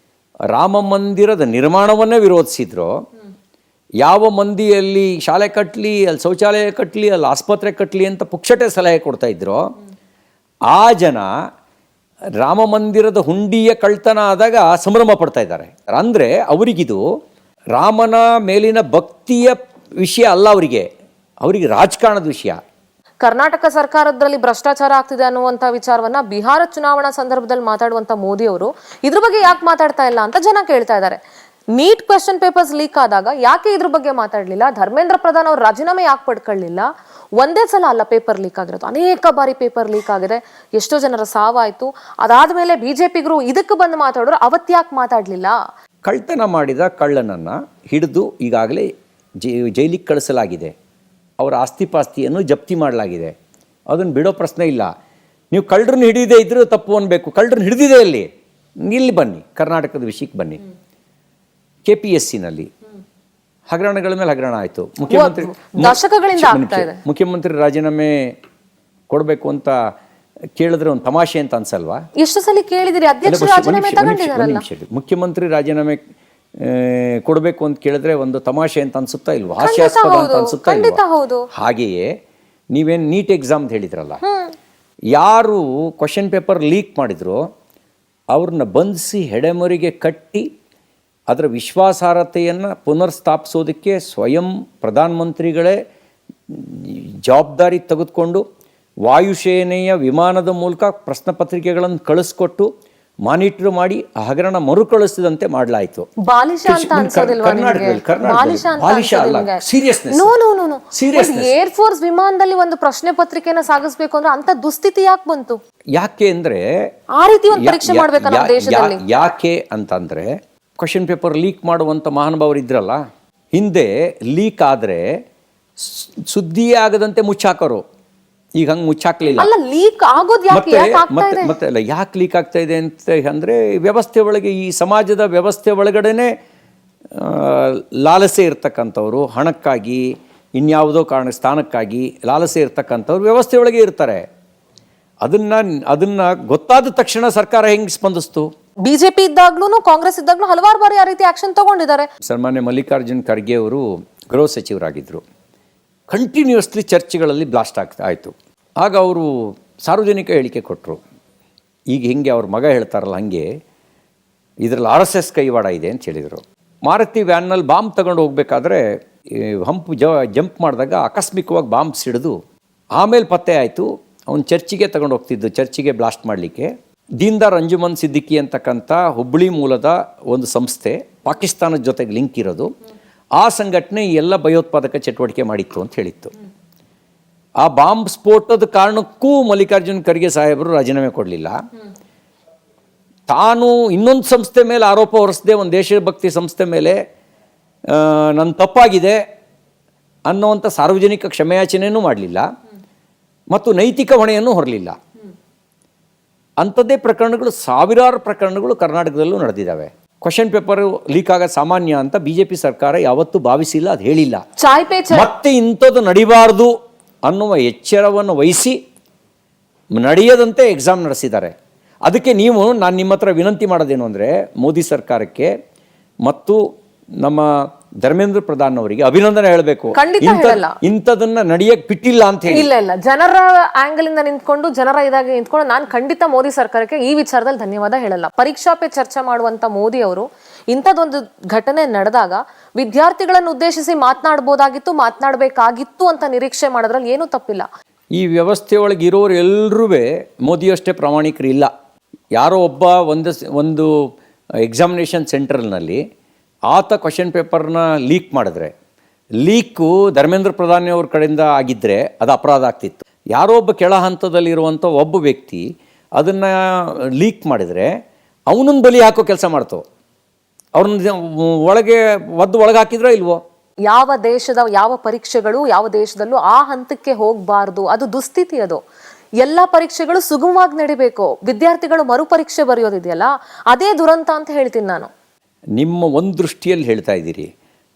ರಾಮ ಮಂದಿರದ ನಿರ್ಮಾಣವನ್ನೇ ವಿರೋಧಿಸಿದ್ರು, ಯಾವ ಮಂದಿಯಲ್ಲಿ ಶಾಲೆ ಕಟ್ಟಲಿ, ಅಲ್ಲಿ ಶೌಚಾಲಯ ಕಟ್ಟಲಿ, ಅಲ್ಲಿ ಆಸ್ಪತ್ರೆ ಕಟ್ಟಲಿ ಅಂತ ಪುಕ್ಷಟೆ ಸಲಹೆ ಕೊಡ್ತಾ ಇದ್ರು, ಆ ಜನ ರಾಮ ಮಂದಿರದ ಹುಂಡಿಯ ಕಳ್ತನ ಆದಾಗ ಸಂಭ್ರಮ ಪಡ್ತಾ ಇದ್ದಾರೆ. ಅಂದರೆ ಅವರಿಗಿದು ರಾಮನ ಮೇಲಿನ ಭಕ್ತಿಯ ವಿಷಯ ಅಲ್ಲ, ಅವರಿಗೆ ರಾಜಕಾರಣದ ವಿಷಯ. ಕರ್ನಾಟಕ ಸರ್ಕಾರದಲ್ಲಿ ಭ್ರಷ್ಟಾಚಾರ ಆಗ್ತಿದೆ ಅನ್ನುವಂತ ವಿಚಾರವನ್ನ ಬಿಹಾರ ಚುನಾವಣಾ ಸಂದರ್ಭದಲ್ಲಿ ಮಾತಾಡುವಂತ ಮೋದಿ ಅವರು ಇದ್ರ ಬಗ್ಗೆ ಯಾಕೆ ಮಾತಾಡ್ತಾ ಇಲ್ಲ ಅಂತ ಜನ ಕೇಳ್ತಾ ಇದ್ದಾರೆ. ನೀಟ್ ಕ್ವೆಶ್ಚನ್ ಪೇಪರ್ಸ್ ಲೀಕ್ ಆದಾಗ ಯಾಕೆ ಇದ್ರ ಬಗ್ಗೆ ಮಾತಾಡ್ಲಿಲ್ಲ? ಧರ್ಮೇಂದ್ರ ಪ್ರಧಾನ್ ಅವ್ರ ರಾಜೀನಾಮೆ ಯಾಕೆ ಪಡ್ಕೊಳ್ಳಿಲ್ಲ? ಒಂದೇ ಸಲ ಅಲ್ಲ ಪೇಪರ್ ಲೀಕ್ ಆಗಿರೋದು, ಅನೇಕ ಬಾರಿ ಪೇಪರ್ ಲೀಕ್ ಆಗಿದೆ, ಎಷ್ಟೋ ಜನರ ಸಾವಾಯ್ತು. ಅದಾದ್ಮೇಲೆ ಬಿಜೆಪಿಗರು ಇದಕ್ಕೆ ಬಂದು ಮಾತಾಡೋರು ಅವತ್ತ್ಯಾಕೆ ಮಾತಾಡ್ಲಿಲ್ಲ? ಕಳ್ತನ ಮಾಡಿದ ಕಳ್ಳನನ್ನು ಹಿಡಿದು ಈಗಾಗಲೇ ಜೈಲಿಗೆ ಕಳಿಸಲಾಗಿದೆ. ಅವರ ಆಸ್ತಿಪಾಸ್ತಿಯನ್ನು ಜಪ್ತಿ ಮಾಡಲಾಗಿದೆ. ಅದನ್ನು ಬಿಡೋ ಪ್ರಶ್ನೆ ಇಲ್ಲ. ನೀವು ಕಳ್ಳರನ್ನ ಹಿಡಿದೇ ಇದ್ರೂ ತಪ್ಪು ಅನ್ಬೇಕು. ಕಳ್ಳರನ್ನ ಹಿಡಿದಿದೆ ಅಲ್ಲಿ, ಇಲ್ಲಿ ಬನ್ನಿ, ಕರ್ನಾಟಕದ ವಿಷಯಕ್ಕೆ ಬನ್ನಿ. KPSCನಲ್ಲಿ ಹಗರಣಗಳ ಮೇಲೆ ಹಗರಣ ಆಯಿತು. ಮುಖ್ಯಮಂತ್ರಿ ರಾಜೀನಾಮೆ ಕೊಡಬೇಕು ಅಂತ ಕೇಳಿದ್ರೆ ಒಂದು ತಮಾಷೆ ಅಂತ ಅನ್ಸಲ್ವಾ? ಎಷ್ಟು ಸಲ ಕೇಳಿದಿರಿ? ಅಧ್ಯಕ್ಷರು ರಾಜೀನಾಮೆ ತಗೊಂಡಿದ್ದಾರಲ್ಲ. ಮುಖ್ಯಮಂತ್ರಿ ರಾಜೀನಾಮೆ ಕೊಡಬೇಕು ಅಂತ ಕೇಳಿದ್ರೆ ಒಂದು ತಮಾಷೆ ಅಂತ ಅನ್ಸುತ್ತಾ ಇಲ್ವಾ? ಹಾಸ್ಯಾಸ್ಪದ ಅಂತ ಅನ್ಸುತ್ತಾ ಇಲ್ವಾ? ಹಾಗೆಯೇ ನೀವೇನು ನೀಟ್ ಎಕ್ಸಾಮ್ ಹೇಳಿದ್ರಲ್ಲ, ಯಾರು ಕ್ವಶನ್ ಪೇಪರ್ ಲೀಕ್ ಮಾಡಿದ್ರು ಅವ್ರನ್ನ ಬಂಧಿಸಿ ಹೆಡೆಮರಿಗೆ ಕಟ್ಟಿ ಅದರ ವಿಶ್ವಾಸಾರ್ಹತೆಯನ್ನು ಪುನರ್ಸ್ಥಾಪಿಸೋದಕ್ಕೆ ಸ್ವಯಂ ಪ್ರಧಾನಮಂತ್ರಿಗಳೇ ಜವಾಬ್ದಾರಿ ತೆಗೆದುಕೊಂಡು ವಾಯುಸೇನೆಯ ವಿಮಾನದ ಮೂಲಕ ಪ್ರಶ್ನೆ ಪತ್ರಿಕೆಗಳನ್ನು ಕಳಿಸ್ಕೊಟ್ಟು ಮಾನಿಟರ್ ಮಾಡಿ ಹಗರಣ ಮರುಕಳಿಸಿದಂತೆ ಮಾಡಲಾಯಿತು. ಏರ್ ಫೋರ್ಸ್ ವಿಮಾನದಲ್ಲಿ ಒಂದು ಪ್ರಶ್ನೆ ಪತ್ರಿಕೆನ ಸಾಗಿಸಬೇಕು ಅಂದ್ರೆ ಅಂತ ದುಸ್ಥಿತಿ ಯಾಕೆ ಬಂತು? ಯಾಕೆ ಅಂದ್ರೆ ಆ ರೀತಿ ಒಂದು ಪರೀಕ್ಷೆ ಮಾಡ್ಬೇಕಲ್ಲ ದೇಶದಲ್ಲಿ. ಯಾಕೆ ಅಂತಂದ್ರೆ ಕ್ವಶನ್ ಪೇಪರ್ ಲೀಕ್ ಮಾಡುವಂತ ಮಹಾನುಭಾವರು ಇದ್ರಲ್ಲ, ಹಿಂದೆ ಲೀಕ್ ಆದ್ರೆ ಸುದ್ದಿಯೇ ಆಗದಂತೆ ಮುಚ್ಚಾಕರು. ಈಗ ಹಂಗೆ ಮುಚ್ಚಾಕ್ಲಿಲ್ಲ. ಮತ್ತೆ ಅಲ್ಲ, ಯಾಕೆ ಲೀಕ್ ಆಗ್ತಾ ಇದೆ ಅಂತ ಅಂದರೆ ವ್ಯವಸ್ಥೆ ಒಳಗೆ, ಈ ಸಮಾಜದ ವ್ಯವಸ್ಥೆ ಒಳಗಡೆನೆ ಲಾಲಸೆ ಇರ್ತಕ್ಕಂಥವ್ರು, ಹಣಕ್ಕಾಗಿ ಇನ್ಯಾವುದೋ ಕಾರಣ ಸ್ಥಾನಕ್ಕಾಗಿ ಲಾಲಸೆ ಇರ್ತಕ್ಕಂಥವ್ರು ವ್ಯವಸ್ಥೆ ಒಳಗೆ ಇರ್ತಾರೆ. ಅದನ್ನ ಗೊತ್ತಾದ ತಕ್ಷಣ ಸರ್ಕಾರ ಹೆಂಗೆ ಸ್ಪಂದಿಸ್ತು? ಬಿಜೆಪಿ ಇದ್ದಾಗ್ಲೂ ಕಾಂಗ್ರೆಸ್ ಇದ್ದಾಗ್ಲೂ ಹಲವಾರು ಬಾರಿ ಆ ರೀತಿ ಆಕ್ಷನ್ ತಗೊಂಡಿದ್ದಾರೆ. ಸನ್ಮಾನ್ಯ ಮಲ್ಲಿಕಾರ್ಜುನ್ ಖರ್ಗೆ ಅವರು ಗೃಹ ಸಚಿವರಾಗಿದ್ದರು. ಕಂಟಿನ್ಯೂಸ್ಲಿ ಚರ್ಚ್ಗಳಲ್ಲಿ ಬ್ಲಾಸ್ಟ್ ಆಯಿತು. ಆಗ ಅವರು ಸಾರ್ವಜನಿಕ ಹೇಳಿಕೆ ಕೊಟ್ಟರು. ಈಗ ಹಿಂಗೆ ಅವ್ರ ಮಗ ಹೇಳ್ತಾರಲ್ಲ, ಹಾಗೆ ಇದರಲ್ಲಿ RSS ಕೈವಾಡ ಇದೆ ಅಂತ ಹೇಳಿದರು. ಮಾರುತಿ ವ್ಯಾನ್ನಲ್ಲಿ ಬಾಂಬ್ ತಗೊಂಡು ಹೋಗಬೇಕಾದ್ರೆ ಜಂಪ್ ಮಾಡಿದಾಗ ಆಕಸ್ಮಿಕವಾಗಿ ಬಾಂಬ್ ಸಿಡಿದು ಆಮೇಲೆ ಪತ್ತೆ ಆಯಿತು. ಅವನು ಚರ್ಚಿಗೆ ತಗೊಂಡು ಹೋಗ್ತಿದ್ದು, ಚರ್ಚಿಗೆ ಬ್ಲಾಸ್ಟ್ ಮಾಡಲಿಕ್ಕೆ. ದೀನ್ದಾರ್ ಅಂಜುಮನ್ ಸಿದ್ದಿಕಿ ಅಂತಕ್ಕಂಥ ಹುಬ್ಬಳ್ಳಿ ಮೂಲದ ಒಂದು ಸಂಸ್ಥೆ, ಪಾಕಿಸ್ತಾನದ ಜೊತೆಗೆ ಲಿಂಕ್ ಇರೋದು, ಆ ಸಂಘಟನೆ ಎಲ್ಲ ಭಯೋತ್ಪಾದಕ ಚಟುವಟಿಕೆ ಮಾಡಿತ್ತು ಅಂತ ಹೇಳಿತ್ತು. ಆ ಬಾಂಬ್ ಸ್ಫೋಟದ ಕಾರಣಕ್ಕೂ ಮಲ್ಲಿಕಾರ್ಜುನ್ ಖರ್ಗೆ ಸಾಹೇಬರು ರಾಜೀನಾಮೆ ಕೊಡಲಿಲ್ಲ. ತಾನು ಇನ್ನೊಂದು ಸಂಸ್ಥೆ ಮೇಲೆ ಆರೋಪ ಹೊರಿಸದೆ, ಒಂದು ದೇಶಭಕ್ತಿ ಸಂಸ್ಥೆ ಮೇಲೆ ನನ್ನ ತಪ್ಪಾಗಿದೆ ಅನ್ನುವಂಥ ಸಾರ್ವಜನಿಕ ಕ್ಷಮೆಯಾಚನೆಯೂ ಮಾಡಲಿಲ್ಲ ಮತ್ತು ನೈತಿಕ ಹೊಣೆಯನ್ನು ಹೊರಲಿಲ್ಲ. ಅಂಥದ್ದೇ ಪ್ರಕರಣಗಳು, ಸಾವಿರಾರು ಪ್ರಕರಣಗಳು ಕರ್ನಾಟಕದಲ್ಲೂ ನಡೆದಿದ್ದಾವೆ. ಕ್ವಶನ್ ಪೇಪರ್ ಲೀಕ್ ಆಗೋದು ಸಾಮಾನ್ಯ ಅಂತ ಬಿಜೆಪಿ ಸರ್ಕಾರ ಯಾವತ್ತೂ ಭಾವಿಸಿಲ್ಲ, ಅದು ಹೇಳಿಲ್ಲ. ಮತ್ತೆ ಇಂಥದ್ದು ನಡಿಬಾರ್ದು ಅನ್ನುವ ಎಚ್ಚರವನ್ನು ವಹಿಸಿ ನಡೆಯದಂತೆ ಎಕ್ಸಾಮ್ ನಡೆಸಿದ್ದಾರೆ. ಅದಕ್ಕೆ ನಾನು ನಿಮ್ಮ ಹತ್ರ ವಿನಂತಿ ಮಾಡೋದೇನು ಅಂದರೆ, ಮೋದಿ ಸರ್ಕಾರಕ್ಕೆ ಮತ್ತು ನಮ್ಮ ಧರ್ಮೇಂದ್ರ ಪ್ರಧಾನ್ ಅವರಿಗೆ ಅಭಿನಂದನೆ ಹೇಳಬೇಕು. ಇಂಥದನ್ನ ನಡೆಯಕ್ಕೆ ಬಿಟ್ಟಿಲ್ಲ ಅಂತ ಹೇಳಿ. ಇಲ್ಲ, ಜನರ ಆಂಗಲ್ ಇಂದ ನಿಂತ್ಕೊಂಡು, ಜನರ ಇದಾಗಿ ನಿಂತ್ಕೊಂಡು ನಾನು ಖಂಡಿತ ಮೋದಿ ಸರ್ಕಾರಕ್ಕೆ ಈ ವಿಚಾರದಲ್ಲಿ ಧನ್ಯವಾದ ಹೇಳಲ್ಲ. ಪರೀಕ್ಷಾ ಪೇ ಚರ್ಚೆ ಮಾಡುವಂತ ಮೋದಿ ಅವರು ಇಂಥದ್ದೊಂದು ಘಟನೆ ನಡೆದಾಗ ವಿದ್ಯಾರ್ಥಿಗಳನ್ನು ಉದ್ದೇಶಿಸಿ ಮಾತನಾಡಬೇಕಾಗಿತ್ತು ಅಂತ ನಿರೀಕ್ಷೆ ಮಾಡೋದ್ರಲ್ಲಿ ಏನೂ ತಪ್ಪಿಲ್ಲ. ಈ ವ್ಯವಸ್ಥೆ ಒಳಗೆ ಇರೋರು ಎಲ್ಲರೂ ಮೋದಿಯಷ್ಟೇ ಪ್ರಾಮಾಣಿಕರಿಲ್ಲ. ಯಾರೋ ಒಬ್ಬ ಒಂದು ಎಕ್ಸಾಮಿನೇಷನ್ ಸೆಂಟರ್ನಲ್ಲಿ ಆತ ಕ್ವಶನ್ ಪೇಪರ್ನ ಲೀಕ್ ಮಾಡಿದ್ರೆ, ಲೀಕು ಧರ್ಮೇಂದ್ರ ಪ್ರಧಾನಿ ಅವ್ರ ಕಡೆಯಿಂದ ಆಗಿದ್ದರೆ ಅದು ಅಪರಾಧ ಆಗ್ತಿತ್ತು. ಯಾರೋ ಒಬ್ಬ ಕೆಳ ಹಂತದಲ್ಲಿರುವಂಥ ಒಬ್ಬ ವ್ಯಕ್ತಿ ಅದನ್ನು ಲೀಕ್ ಮಾಡಿದರೆ ಅವನನ್ನು ಬಲಿ ಹಾಕೋ ಕೆಲಸ ಮಾಡ್ತು. ಅವ್ರನ್ನ ಒಳಗೆ ಹಾಕಿದ್ರೋ ಇಲ್ವೋ? ಯಾವ ದೇಶದ ಯಾವ ಪರೀಕ್ಷೆಗಳು ಯಾವ ದೇಶದಲ್ಲೂ ಆ ಹಂತಕ್ಕೆ ಹೋಗಬಾರ್ದು, ಅದು ದುಸ್ಥಿತಿ. ಅದು ಎಲ್ಲ ಪರೀಕ್ಷೆಗಳು ಸುಗಮವಾಗಿ ನಡಿಬೇಕು, ವಿದ್ಯಾರ್ಥಿಗಳು ಮರುಪರೀಕ್ಷೆ ಬರೆಯೋದಿದೆಯಲ್ಲ ಅದೇ ದುರಂತ ಅಂತ ಹೇಳ್ತೀನಿ ನಾನು. ನಿಮ್ಮ ಒಂದು ದೃಷ್ಟಿಯಲ್ಲಿ ಹೇಳ್ತಾ ಇದ್ದೀರಿ,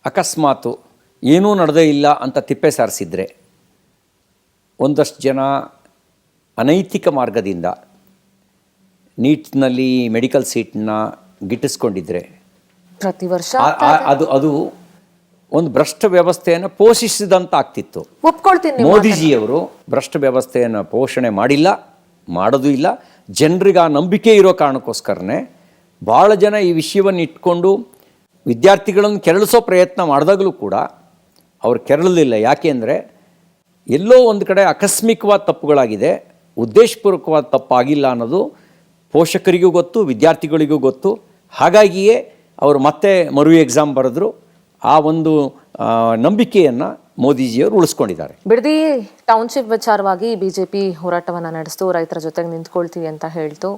ಅಕಸ್ಮಾತು ಏನೂ ನಡೆದೇ ಇಲ್ಲ ಅಂತ ತಿಪ್ಪೆ ಸಾರಿಸಿದ್ರೆ ಒಂದಷ್ಟು ಜನ ಅನೈತಿಕ ಮಾರ್ಗದಿಂದ ನೀಟ್ನಲ್ಲಿ ಮೆಡಿಕಲ್ ಸೀಟನ್ನ ಗಿಟ್ಟಿಸ್ಕೊಂಡಿದ್ರೆ ಪ್ರತಿ ವರ್ಷ ಅದು ಒಂದು ಭ್ರಷ್ಟ ವ್ಯವಸ್ಥೆಯನ್ನು ಪೋಷಿಸಿದಂತ ಆಗ್ತಿತ್ತು. ಒಪ್ಕೊಳ್ತೀನಿ. ಮೋದಿಜಿಯವರು ಭ್ರಷ್ಟ ವ್ಯವಸ್ಥೆಯನ್ನು ಪೋಷಣೆ ಮಾಡಿಲ್ಲ, ಮಾಡೋದು ಇಲ್ಲ. ಜನರಿಗೆ ಆ ನಂಬಿಕೆ ಇರೋ ಕಾರಣಕ್ಕೋಸ್ಕರನೇ ಭಾಳ ಜನ ಈ ವಿಷಯವನ್ನು ಇಟ್ಕೊಂಡು ವಿದ್ಯಾರ್ಥಿಗಳನ್ನು ಕೆರಳಿಸೋ ಪ್ರಯತ್ನ ಮಾಡಿದಾಗಲೂ ಕೂಡ ಅವ್ರು ಕೆರಳಲಿಲ್ಲ. ಯಾಕೆ ಅಂದರೆ ಎಲ್ಲೋ ಒಂದು ಕಡೆ ಆಕಸ್ಮಿಕವಾದ ತಪ್ಪುಗಳಾಗಿದೆ, ಉದ್ದೇಶಪೂರ್ವಕವಾದ ತಪ್ಪಾಗಿಲ್ಲ ಅನ್ನೋದು ಪೋಷಕರಿಗೂ ಗೊತ್ತು, ವಿದ್ಯಾರ್ಥಿಗಳಿಗೂ ಗೊತ್ತು. ಹಾಗಾಗಿಯೇ ಅವರು ಮತ್ತೆ ಮರು ಎಕ್ಸಾಮ್ ಬರೆದ್ರು. ಆ ಒಂದು ನಂಬಿಕೆಯನ್ನು ಮೋದಿಜಿಯವರು ಉಳಿಸ್ಕೊಂಡಿದ್ದಾರೆ. ಬಿಡದಿ ಟೌನ್ಶಿಪ್ ವಿಚಾರವಾಗಿ ಬಿಜೆಪಿ ಹೋರಾಟವನ್ನು ನಡೆಸ್ತು, ರೈತರ ಜೊತೆಗೆ ನಿಂತ್ಕೊಳ್ತೀವಿ ಅಂತ ಹೇಳ್ತು.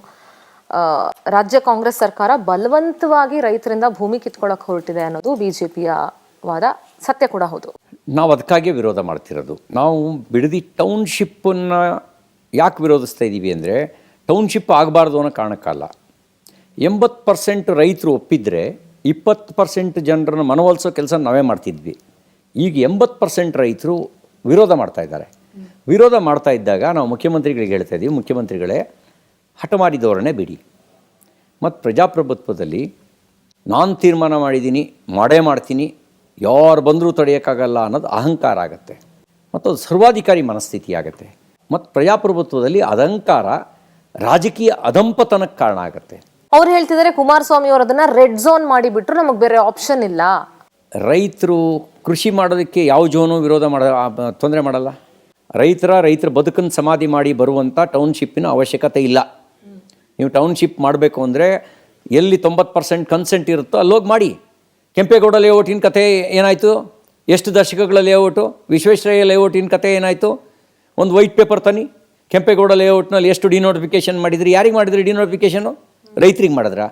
ರಾಜ್ಯ ಕಾಂಗ್ರೆಸ್ ಸರ್ಕಾರ ಬಲವಂತವಾಗಿ ರೈತರಿಂದ ಭೂಮಿ ಕಿತ್ಕೊಳ್ಳೋಕೆ ಹೊರಟಿದೆ ಅನ್ನೋದು ಬಿಜೆಪಿಯ ವಾದ. ಸತ್ಯ ಕೂಡ ಹೌದು. ನಾವು ಅದಕ್ಕಾಗಿ ವಿರೋಧ ಮಾಡ್ತಿರೋದು. ನಾವು ಬಿಡದಿ ಟೌನ್ಶಿಪ್ಪನ್ನು ಯಾಕೆ ವಿರೋಧಿಸ್ತಾ ಇದ್ದೀವಿ ಅಂದರೆ, ಟೌನ್ಶಿಪ್ ಆಗಬಾರ್ದು ಅನ್ನೋ ಕಾರಣಕ್ಕಲ್ಲ. 80% ರೈತರು ಒಪ್ಪಿದರೆ 20% ಜನರನ್ನು ಮನವೊಲಿಸೋ ಕೆಲಸ ನಾವೇ ಮಾಡ್ತಿದ್ವಿ. ಈಗ 80% ರೈತರು ವಿರೋಧ ಮಾಡ್ತಾ ಇದ್ದಾರೆ. ವಿರೋಧ ಮಾಡ್ತಾ ಇದ್ದಾಗ ನಾವು ಮುಖ್ಯಮಂತ್ರಿಗಳಿಗೆ ಹೇಳ್ತಾ ಇದ್ದೀವಿ, ಮುಖ್ಯಮಂತ್ರಿಗಳೇ ಹಠಮಾರಿ ಧೋರಣೆ ಬಿಡಿ. ಮತ್ತು ಪ್ರಜಾಪ್ರಭುತ್ವದಲ್ಲಿ ನಾನು ತೀರ್ಮಾನ ಮಾಡಿದ್ದೀನಿ, ಮಾಡೇ ಮಾಡ್ತೀನಿ, ಯಾರು ಬಂದರೂ ತಡೆಯೋಕ್ಕಾಗಲ್ಲ ಅನ್ನೋದು ಅಹಂಕಾರ ಆಗುತ್ತೆ, ಮತ್ತು ಅದು ಸರ್ವಾಧಿಕಾರಿ ಮನಸ್ಥಿತಿ ಆಗುತ್ತೆ. ಮತ್ತು ಪ್ರಜಾಪ್ರಭುತ್ವದಲ್ಲಿ ಅಹಂಕಾರ ರಾಜಕೀಯ ಅಧಂಪತನಕ್ಕೆ ಕಾರಣ ಆಗುತ್ತೆ. ಅವ್ರು ಹೇಳ್ತಿದ್ದಾರೆ ಕುಮಾರಸ್ವಾಮಿ ಅವರು ಅದನ್ನ ರೆಡ್ ಝೋನ್ ಮಾಡಿಬಿಟ್ರು, ನಮಗೆ ಬೇರೆ ಆಪ್ಷನ್ ಇಲ್ಲ. ರೈತರು ಕೃಷಿ ಮಾಡೋದಕ್ಕೆ ಯಾವ ಝೋನು ವಿರೋಧ ತೊಂದರೆ ಮಾಡಲ್ಲ. ರೈತರ ಬದುಕನ್ನು ಸಮಾಧಿ ಮಾಡಿ ಬರುವಂಥ ಟೌನ್ಶಿಪ್ಪಿನ ಅವಶ್ಯಕತೆ ಇಲ್ಲ. ನೀವು ಟೌನ್ಶಿಪ್ ಮಾಡಬೇಕು ಅಂದರೆ ಎಲ್ಲಿ 90% ಕನ್ಸೆಂಟ್ ಇರುತ್ತೋ ಅಲ್ಲೋಗಿ ಮಾಡಿ. ಕೆಂಪೇಗೌಡ ಲೇಔಟಿನ ಕತೆ ಏನಾಯಿತು? ಎಷ್ಟು ದಶಕಗಳ ಲೇಔಟು? ವಿಶ್ವೇಶ್ವರಯ್ಯ ಲೇಔಟಿನ ಕತೆ ಏನಾಯಿತು? ಒಂದು ವೈಟ್ ಪೇಪರ್ ತನ್ನಿ. ಕೆಂಪೇಗೌಡ ಲೇಔಟ್ನಲ್ಲಿ ಎಷ್ಟು ಡಿನೋಟಿಫಿಕೇಷನ್ ಮಾಡಿದ್ರಿ? ಯಾರಿಗೆ ಮಾಡಿದ್ರಿ ಡಿನೋಟಿಫಿಕೇಷನು? ರೈತರಿಗೆ ಮಾಡಿದ್ರಾ?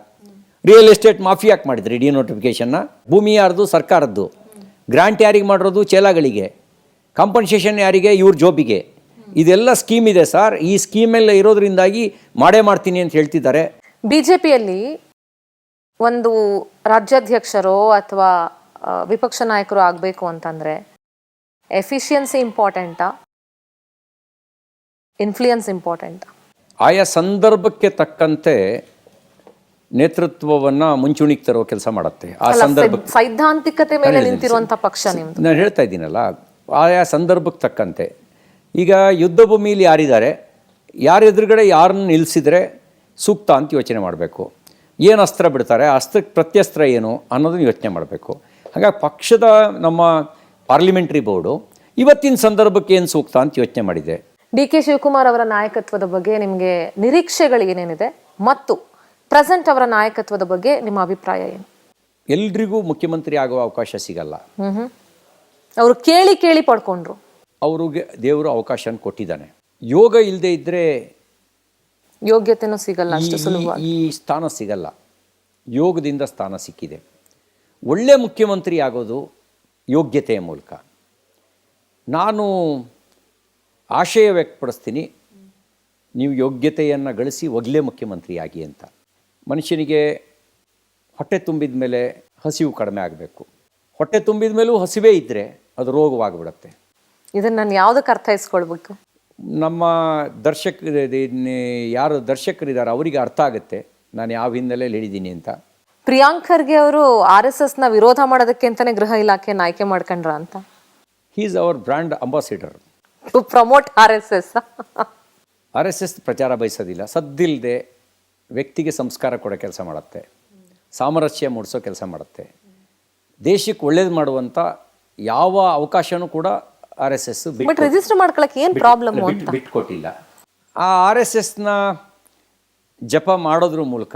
ರಿಯಲ್ ಎಸ್ಟೇಟ್ ಮಾಫಿಯಾಕ್ಕೆ ಮಾಡಿದ್ರಿ ಡಿನೋಟಿಫಿಕೇಷನ್ನ? ಭೂಮಿ ಯಾರ್ದು? ಸರ್ಕಾರದ್ದು. ಗ್ರಾಂಟ್ ಯಾರಿಗೆ ಮಾಡಿರೋದು? ಚೇಲಾಗಳಿಗೆ. ಕಾಂಪನ್ಸೇಷನ್ ಯಾರಿಗೆ? ಇವ್ರ ಜೋಬಿಗೆ. ಇದೆಲ್ಲ ಸ್ಕೀಮ್ ಇದೆ ಸರ್. ಈ ಸ್ಕೀಮೆಲ್ಲ ಇರೋದ್ರಿಂದಾಗಿ ಮಾಡೇ ಮಾಡ್ತೀನಿ ಅಂತ ಹೇಳ್ತಿದ್ದಾರೆ. ಬಿಜೆಪಿಯಲ್ಲಿ ಒಂದು ರಾಜ್ಯಾಧ್ಯಕ್ಷರು ಅಥವಾ ವಿಪಕ್ಷ ನಾಯಕರು ಆಗಬೇಕು ಅಂತಂದ್ರೆ ಎಫಿಷಿಯನ್ಸಿ ಇಂಪಾರ್ಟೆಂಟಾ, ಇನ್ಫ್ಲೂಯೆನ್ಸ್ ಇಂಪಾರ್ಟೆಂಟಾ? ಆಯಾ ಸಂದರ್ಭಕ್ಕೆ ತಕ್ಕಂತೆ ನೇತೃತ್ವವನ್ನು ಮುಂಚೂಣಿಗೆ ತರೋ ಕೆಲಸ ಮಾಡುತ್ತೆ. ಆ ಸಂದರ್ಭ ಸೈದ್ಧಾಂತಿಕತೆ ಮೇಲೆ ನಿಂತಿರುವಂಥ ಪಕ್ಷ ನಿಮ್ದು. ನಾನು ಹೇಳ್ತಾ ಇದ್ದೀನಲ್ಲ, ಆಯಾ ಸಂದರ್ಭಕ್ಕೆ ತಕ್ಕಂತೆ. ಈಗ ಯುದ್ಧ ಭೂಮಿಯಲ್ಲಿ ಯಾರಿದ್ದಾರೆ, ಯಾರ ಎದುರುಗಡೆ ಯಾರನ್ನು ನಿಲ್ಲಿಸಿದರೆ ಸೂಕ್ತ ಅಂತ ಯೋಚನೆ ಮಾಡಬೇಕು. ಏನು ಅಸ್ತ್ರ ಬಿಡ್ತಾರೆ, ಅಸ್ತ್ರಕ್ಕೆ ಪ್ರತ್ಯಸ್ತ್ರ ಏನು ಅನ್ನೋದನ್ನು ಯೋಚನೆ ಮಾಡಬೇಕು. ಹಾಗಾಗಿ ಪಕ್ಷದ ನಮ್ಮ ಪಾರ್ಲಿಮೆಂಟ್ರಿ ಬೋರ್ಡು ಇವತ್ತಿನ ಸಂದರ್ಭಕ್ಕೆ ಏನು ಸೂಕ್ತ ಅಂತ ಯೋಚನೆ ಮಾಡಿದೆ. DK ಶಿವಕುಮಾರ್ ಅವರ ನಾಯಕತ್ವದ ಬಗ್ಗೆ ನಿಮಗೆ ನಿರೀಕ್ಷೆಗಳು ಏನೇನಿದೆ ಮತ್ತು ಪ್ರೆಸೆಂಟ್ ಅವರ ನಾಯಕತ್ವದ ಬಗ್ಗೆ ನಿಮ್ಮ ಅಭಿಪ್ರಾಯ ಏನು? ಎಲ್ರಿಗೂ ಮುಖ್ಯಮಂತ್ರಿ ಆಗುವ ಅವಕಾಶ ಸಿಗಲ್ಲ. ಅವರು ಕೇಳಿ ಕೇಳಿ ಪಡ್ಕೊಂಡ್ರು. ಅವ್ರಿಗೆ ದೇವರು ಅವಕಾಶ ಕೊಟ್ಟಿದ್ದಾನೆ. ಯೋಗ ಇಲ್ಲದೆ ಇದ್ದರೆ ಯೋಗ್ಯತೆನೂ ಸಿಗಲ್ಲ ಅಷ್ಟು ಸುಲಭವಾಗಿ. ಈ ಸ್ಥಾನ ಸಿಗಲ್ಲ. ಯೋಗದಿಂದ ಸ್ಥಾನ ಸಿಕ್ಕಿದೆ. ಒಳ್ಳೆ ಮುಖ್ಯಮಂತ್ರಿ ಆಗೋದು ಯೋಗ್ಯತೆಯ ಮೂಲಕ. ನಾನು ಆಶಯ ವ್ಯಕ್ತಪಡಿಸ್ತೀನಿ, ನೀವು ಯೋಗ್ಯತೆಯನ್ನು ಗಳಿಸಿ ಒಳ್ಳೆ ಮುಖ್ಯಮಂತ್ರಿಯಾಗಿ ಅಂತ. ಮನುಷ್ಯನಿಗೆ ಹೊಟ್ಟೆ ತುಂಬಿದ ಮೇಲೆ ಹಸಿವು ಕಡಿಮೆ ಆಗಬೇಕು. ಹೊಟ್ಟೆ ತುಂಬಿದ ಮೇಲೂ ಹಸಿವೇ ಇದ್ದರೆ ಅದು ರೋಗವಾಗಿಬಿಡುತ್ತೆ. ಇದನ್ನು ನಾನು ಯಾವುದಕ್ಕೆ ಅರ್ಥೈಸ್ಕೊಳ್ಬೇಕು? ನಮ್ಮ ಯಾರು ದರ್ಶಕರಿದ್ದಾರೆ ಅವರಿಗೆ ಅರ್ಥ ಆಗುತ್ತೆ ನಾನು ಯಾವ ಹಿನ್ನೆಲೆಯಲ್ಲಿ ಹೇಳಿದ್ದೀನಿ ಅಂತ. ಪ್ರಿಯಾಂಕ್ ಖರ್ಗೆ ಅವರು RSSನ ವಿರೋಧ ಮಾಡೋದಕ್ಕೆ ಅಂತಾನೆ ಗೃಹ ಇಲಾಖೆಯನ್ನು ಆಯ್ಕೆ ಮಾಡ್ಕೊಂಡ್ರ ಅಂತ. He is our brand ambassador to promote RSS. RSS ಪ್ರಚಾರ ಬಯಸೋದಿಲ್ಲ. ಸದ್ದಿಲ್ಲದೆ ವ್ಯಕ್ತಿಗೆ ಸಂಸ್ಕಾರ ಕೊಡೋ ಕೆಲಸ ಮಾಡುತ್ತೆ, ಸಾಮರಸ್ಯ ಮೂಡಿಸೋ ಕೆಲಸ ಮಾಡುತ್ತೆ. ದೇಶಕ್ಕೆ ಒಳ್ಳೇದು ಮಾಡುವಂಥ ಯಾವ ಅವಕಾಶನೂ ಕೂಡ RSS ರಿಜಿಸ್ಟರ್ ಮಾಡ್ಕೊಳ್ಳೋಕೆ ಏನು ಪ್ರಾಬ್ಲಮ್ ಅಂತ ಬಿಟ್ಕೊಟ್ಟಿಲ್ಲ. ಆ RSSನ ಜಪ ಮಾಡೋದ್ರ ಮೂಲಕ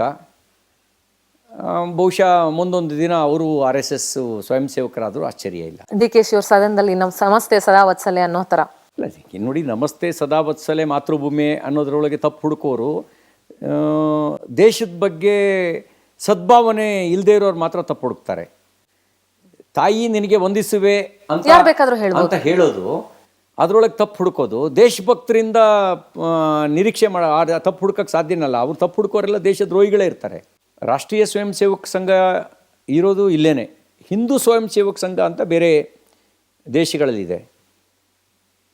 ಬಹುಶಃ ಮುಂದೊಂದು ದಿನ ಅವರು RSS ಸ್ವಯಂ ಸೇವಕರಾದರೂ ಆಶ್ಚರ್ಯ ಇಲ್ಲ. DK ಶಿ ಅವ್ರ ಸದನದಲ್ಲಿ ನಮ್ಮ ನಮಸ್ತೆ ಸದಾ ವತ್ಸಲೆ ಅನ್ನೋ ಥರ ಇಲ್ಲ ನೋಡಿ, ನಮಸ್ತೆ ಸದಾ ವತ್ಸಲೆ ಮಾತೃಭೂಮಿ ಅನ್ನೋದ್ರೊಳಗೆ ತಪ್ಪು ಹುಡುಕೋರು ದೇಶದ ಬಗ್ಗೆ ಸದ್ಭಾವನೆ ಇಲ್ಲದೆ ಇರೋರು ಮಾತ್ರ ತಪ್ಪು ಹುಡುಕ್ತಾರೆ. ತಾಯಿ ನಿನಗೆ ವಂದಿಸುವೆ ಅಂತ ಹೇಳೋದು ಅದರೊಳಗೆ ತಪ್ಪು ಹುಡುಕೋದು, ದೇಶಭಕ್ತರಿಂದ ನಿರೀಕ್ಷೆ ತಪ್ಪು ಹುಡುಕಕ್ಕೆ ಸಾಧ್ಯನಲ್ಲ. ಅವ್ರು ತಪ್ಪು ಹುಡುಕೋರೆಲ್ಲ ದೇಶದ್ರೋಹಿಗಳೇ ಇರ್ತಾರೆ. ರಾಷ್ಟ್ರೀಯ ಸ್ವಯಂ ಸೇವಕ ಸಂಘ ಇರೋದು ಇಲ್ಲೇ, ಹಿಂದೂ ಸ್ವಯಂ ಸೇವಕ ಸಂಘ ಅಂತ ಬೇರೆ ದೇಶಗಳಲ್ಲಿದೆ.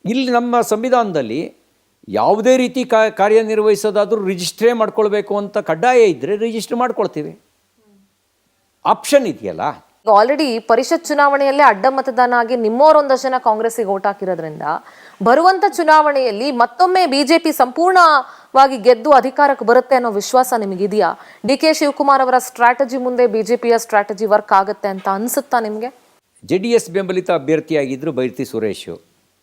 ಇಲ್ಲಿ ನಮ್ಮ ಸಂವಿಧಾನದಲ್ಲಿ ಯಾವುದೇ ರೀತಿ ಕಾರ್ಯನಿರ್ವಹಿಸೋದಾದರೂ ರಿಜಿಸ್ಟ್ರೇ ಮಾಡ್ಕೊಳ್ಬೇಕು ಅಂತ ಕಡ್ಡಾಯ ಇದ್ದರೆ ರಿಜಿಸ್ಟರ್ ಮಾಡ್ಕೊಳ್ತೀವಿ, ಆಪ್ಷನ್ ಇದೆಯಲ್ಲ. ಆಲ್ರೆಡಿ ಪರಿಷತ್ ಚುನಾವಣೆಯಲ್ಲೇ ಅಡ್ಡ ಮತದಾನ ಆಗಿ ನಿಮ್ಮವರೊಂದಷ್ಟು ಜನ ಕಾಂಗ್ರೆಸ್ಸಿಗೆ ಓಟ್ ಹಾಕಿರೋದ್ರಿಂದ ಬರುವಂತ ಚುನಾವಣೆಯಲ್ಲಿ ಮತ್ತೊಮ್ಮೆ ಬಿಜೆಪಿ ಸಂಪೂರ್ಣವಾಗಿ ಗೆದ್ದು ಅಧಿಕಾರಕ್ಕೆ ಬರುತ್ತೆ ಅನ್ನೋ ವಿಶ್ವಾಸ ನಿಮಗಿದೆಯಾ? ಡಿ.ಕೆ. ಶಿವಕುಮಾರ್ ಅವರ ಸ್ಟ್ರಾಟಜಿ ಮುಂದೆ ಬಿಜೆಪಿಯ ಸ್ಟ್ರಾಟಜಿ ವರ್ಕ್ ಆಗುತ್ತೆ ಅಂತ ಅನ್ಸುತ್ತಾ ನಿಮಗೆ? JDS ಬೆಂಬಲಿತ ಅಭ್ಯರ್ಥಿಯಾಗಿದ್ದರು Byrathi Suresh.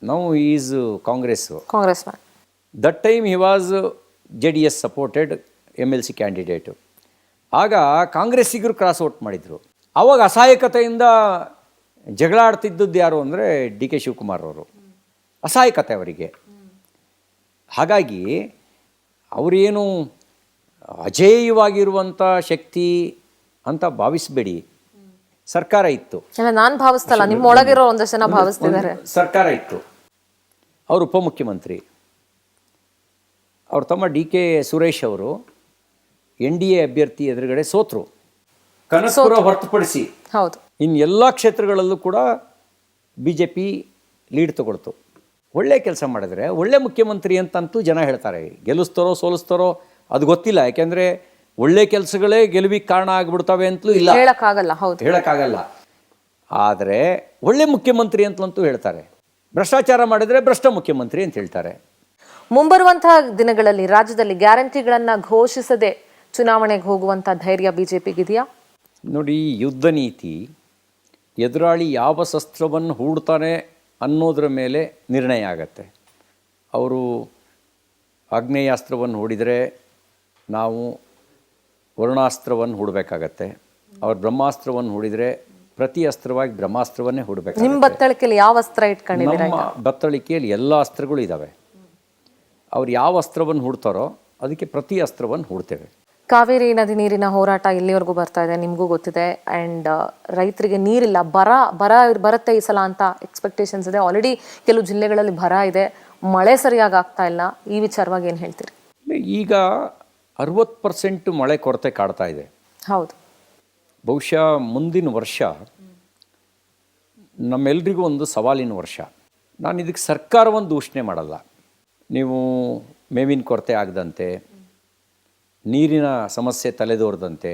Now is Congress man. That time he was JDS supported MLC candidate. ಆಗ ಕಾಂಗ್ರೆಸ್ಸಿಗರು ಕ್ರಾಸ್ ಔಟ್ ಮಾಡಿದರು. ಆವಾಗ ಅಸಹಾಯಕತೆಯಿಂದ ಜಗಳ ಆಡ್ತಿದ್ದದ್ದು ಯಾರು ಅಂದರೆ ಡಿ.ಕೆ. ಶಿವಕುಮಾರ್ ಅವರು. ಅಸಹಾಯಕತೆ ಅವರಿಗೆ. ಹಾಗಾಗಿ ಅವರೇನು ಅಜೇಯವಾಗಿರುವಂಥ ಶಕ್ತಿ ಅಂತ ಭಾವಿಸಬೇಡಿ. ಸರ್ಕಾರ ಇತ್ತು. ನಾನು ಭಾವಿಸ್ತಲ್ಲ, ನಿಮ್ಮ ಒಳಗಿರೋ ಒಂದಷ್ಟು ಜನ ಭಾವಿಸ್ತಿದ್ದಾರೆ. ಸರ್ಕಾರ ಇತ್ತು. ಅವರು ಉಪಮುಖ್ಯಮಂತ್ರಿ. ಅವ್ರ ತಮ್ಮ ಡಿ.ಕೆ. ಸುರೇಶ್ ಅವರು NDA ಅಭ್ಯರ್ಥಿ ಎದುರುಗಡೆ ಸೋತರು. ಕನಕಪುರ ಹೊರತುಪಡಿಸಿ ಹೌದು, ಇನ್ನು ಎಲ್ಲ ಕ್ಷೇತ್ರಗಳಲ್ಲೂ ಕೂಡ BJP ಲೀಡ್ ತಗೊಳ್ತು. ಒಳ್ಳೆ ಕೆಲಸ ಮಾಡಿದ್ರೆ ಒಳ್ಳೆ ಮುಖ್ಯಮಂತ್ರಿ ಅಂತಂತೂ ಜನ ಹೇಳ್ತಾರೆ. ಗೆಲ್ಲಿಸ್ತಾರೋ ಸೋಲಿಸ್ತಾರೋ ಅದು ಗೊತ್ತಿಲ್ಲ, ಯಾಕೆಂದರೆ ಒಳ್ಳೆ ಕೆಲಸಗಳೇ ಗೆಲುವಿಗೆ ಕಾರಣ ಆಗಿಬಿಡ್ತವೆ ಅಂತಲೂ ಇಲ್ಲ, ಹೇಳೋಕ್ಕಾಗಲ್ಲ. ಆದರೆ ಒಳ್ಳೆ ಮುಖ್ಯಮಂತ್ರಿ ಅಂತಲಂತೂ ಹೇಳ್ತಾರೆ. ಭ್ರಷ್ಟಾಚಾರ ಮಾಡಿದರೆ ಭ್ರಷ್ಟ ಮುಖ್ಯಮಂತ್ರಿ ಅಂತ ಹೇಳ್ತಾರೆ. ಮುಂಬರುವಂತಹ ದಿನಗಳಲ್ಲಿ ರಾಜ್ಯದಲ್ಲಿ ಗ್ಯಾರಂಟಿಗಳನ್ನ ಘೋಷಿಸದೆ ಚುನಾವಣೆಗೆ ಹೋಗುವಂಥ ಧೈರ್ಯ ಬಿಜೆಪಿಗಿದೆಯಾ? ನೋಡಿ, ಯುದ್ಧ ನೀತಿ ಎದುರಾಳಿ ಯಾವ ಶಸ್ತ್ರವನ್ನು ಹೂಡ್ತಾನೆ ಅನ್ನೋದ್ರ ಮೇಲೆ ನಿರ್ಣಯ ಆಗತ್ತೆ. ಅವರು ಆಗ್ನೇಯಾಸ್ತ್ರವನ್ನು ಹೂಡಿದರೆ ನಾವು ವರುಣಾಸ್ತ್ರವನ್ನು ಹೂಡಬೇಕಾಗತ್ತೆ. ಅವ್ರು ಬ್ರಹ್ಮಾಸ್ತ್ರವನ್ನು ಹೂಡಿದರೆ ಪ್ರತಿ ಅಸ್ತ್ರವಾಗಿ ಬ್ರಹ್ಮಾಸ್ತ್ರವನ್ನೇ ಹೂಡಬೇಕು. ನಿಮ್ಮ ಬತ್ತಳಿಕೆಯಲ್ಲಿ ಯಾವ ಅಸ್ತ್ರ ಇಟ್ಕೊಂಡಿದ್ದೀರಾ? ನಮ್ಮ ಬತ್ತಳಿಕೆಯಲ್ಲಿ ಎಲ್ಲ ಅಸ್ತ್ರಗಳು ಇದ್ದಾವೆ. ಅವ್ರು ಯಾವ ಅಸ್ತ್ರವನ್ನು ಹೂಡ್ತಾರೋ ಅದಕ್ಕೆ ಪ್ರತಿ ಅಸ್ತ್ರವನ್ನು ಹೂಡ್ತೇವೆ. ಕಾವೇರಿ ನದಿ ನೀರಿನ ಹೋರಾಟ ಇಲ್ಲಿವರೆಗೂ ಬರ್ತಾ ಇದೆ, ನಿಮಗೂ ಗೊತ್ತಿದೆ. ಆ್ಯಂಡ್ ರೈತರಿಗೆ ನೀರಿಲ್ಲ, ಬರುತ್ತೆ ಈ ಸಲ ಅಂತ ಎಕ್ಸ್ಪೆಕ್ಟೇಷನ್ಸ್ ಇದೆ. ಆಲ್ರೆಡಿ ಕೆಲವು ಜಿಲ್ಲೆಗಳಲ್ಲಿ ಬರ ಇದೆ, ಮಳೆ ಸರಿಯಾಗಿ ಆಗ್ತಾ ಇಲ್ಲ. ಈ ವಿಚಾರವಾಗಿ ಏನು ಹೇಳ್ತೀರಿ? ಈಗ 60% ಮಳೆ ಕೊರತೆ ಕಾಡ್ತಾ ಇದೆ. ಹೌದು. ಬಹುಶಃ ಮುಂದಿನ ವರ್ಷ ನಮ್ಮೆಲ್ರಿಗೂ ಒಂದು ಸವಾಲಿನ ವರ್ಷ. ನಾನು ಇದಕ್ಕೆ ಸರ್ಕಾರವನ್ನು ದೂಷಣೆ ಮಾಡಲ್ಲ. ನೀವು ಮೇವಿನ ಕೊರತೆ ಆಗದಂತೆ, ನೀರಿನ ಸಮಸ್ಯೆ ತಲೆದೋರದಂತೆ,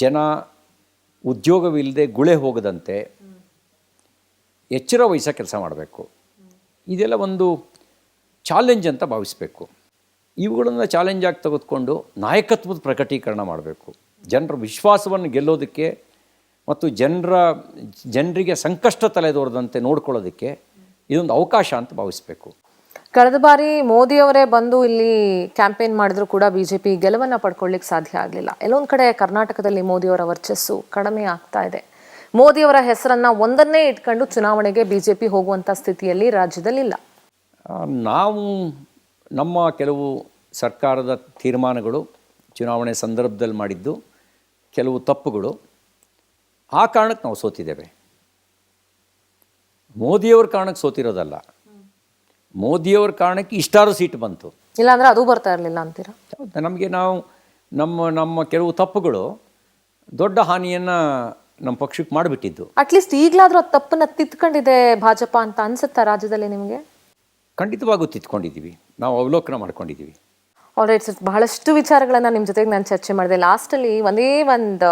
ಜನ ಉದ್ಯೋಗವಿಲ್ಲದೆ ಗುಳೆ ಹೋಗದಂತೆ ಎಚ್ಚರ ವಹಿಸೋ ಕೆಲಸ ಮಾಡಬೇಕು. ಇದೆಲ್ಲ ಒಂದು ಚಾಲೆಂಜ್ ಅಂತ ಭಾವಿಸಬೇಕು. ಇವುಗಳನ್ನು ಚಾಲೆಂಜ್ ಆಗಿ ತೆಗೆದುಕೊಂಡು ನಾಯಕತ್ವದ ಪ್ರಕಟೀಕರಣ ಮಾಡಬೇಕು. ಜನರ ವಿಶ್ವಾಸವನ್ನು ಗೆಲ್ಲೋದಕ್ಕೆ ಮತ್ತು ಜನರಿಗೆ ಸಂಕಷ್ಟ ತಲೆದೋರದಂತೆ ನೋಡ್ಕೊಳ್ಳೋದಕ್ಕೆ ಇದೊಂದು ಅವಕಾಶ ಅಂತ ಭಾವಿಸಬೇಕು. ಕಳೆದ ಬಾರಿ ಮೋದಿಯವರೇ ಬಂದು ಇಲ್ಲಿ ಕ್ಯಾಂಪೇನ್ ಮಾಡಿದ್ರು ಕೂಡ ಬಿಜೆಪಿ ಗೆಲುವನ್ನು ಪಡ್ಕೊಳ್ಳಿಕ್ಕೆ ಸಾಧ್ಯ ಆಗಲಿಲ್ಲ. ಎಲ್ಲೊಂದು ಕಡೆ ಕರ್ನಾಟಕದಲ್ಲಿ ಮೋದಿಯವರ ವರ್ಚಸ್ಸು ಕಡಿಮೆ ಆಗ್ತಾ ಇದೆ. ಮೋದಿಯವರ ಹೆಸರನ್ನು ಒಂದನ್ನೇ ಇಟ್ಕೊಂಡು ಚುನಾವಣೆಗೆ ಬಿಜೆಪಿ ಹೋಗುವಂಥ ಸ್ಥಿತಿಯಲ್ಲಿ ರಾಜ್ಯದಲ್ಲಿಲ್ಲ. ನಾವು ನಮ್ಮ ಕೆಲವು ಸರ್ಕಾರದ ತೀರ್ಮಾನಗಳು, ಚುನಾವಣೆ ಸಂದರ್ಭದಲ್ಲಿ ಮಾಡಿದ್ದು ಕೆಲವು ತಪ್ಪುಗಳು, ಆ ಕಾರಣಕ್ಕೆ ನಾವು ಸೋತಿದ್ದೇವೆ. ಮೋದಿಯವ್ರ ಕಾರಣಕ್ಕೆ ಸೋತಿರೋದಲ್ಲ. ಮೋದಿಯವ್ರ ಕಾರಣಕ್ಕೆ ಇಷ್ಟಾರು ಸೀಟ್ ಬಂತು. ಇಲ್ಲಾಂದ್ರೆ ಅದು ಬರ್ತಾ ಇರಲಿಲ್ಲ ಅಂತೀರಾ? ನಮಗೆ ನಮ್ಮ ಕೆಲವು ತಪ್ಪುಗಳು ದೊಡ್ಡ ಹಾನಿಯನ್ನು ನಮ್ಮ ಪಕ್ಷಕ್ಕೆ ಮಾಡಿಬಿಟ್ಟಿದ್ದು. ಅಟ್ಲೀಸ್ಟ್ ಈಗಲಾದರೂ ಅದು ತಪ್ಪನ್ನು ತಿದ್ಕೊಂಡಿದೆ ಭಾಜಪ ಅಂತ ಅನ್ಸುತ್ತಾ ರಾಜ್ಯದಲ್ಲಿ ನಿಮಗೆ? ಖಂಡಿತವಾಗೂ ತಿದ್ಕೊಂಡಿದ್ದೀವಿ, ನಾವು ಅವಲೋಕನ ಮಾಡ್ಕೊಂಡಿದ್ದೀವಿ. ಆಲ್ರೈಟ್ ಸರ್, ಬಹಳಷ್ಟು ವಿಚಾರಗಳನ್ನು ನಿಮ್ಮ ಜೊತೆಗೆ ನಾನು ಚರ್ಚೆ ಮಾಡಿದೆ. ಲಾಸ್ಟಲ್ಲಿ ಒಂದೇ ಒಂದು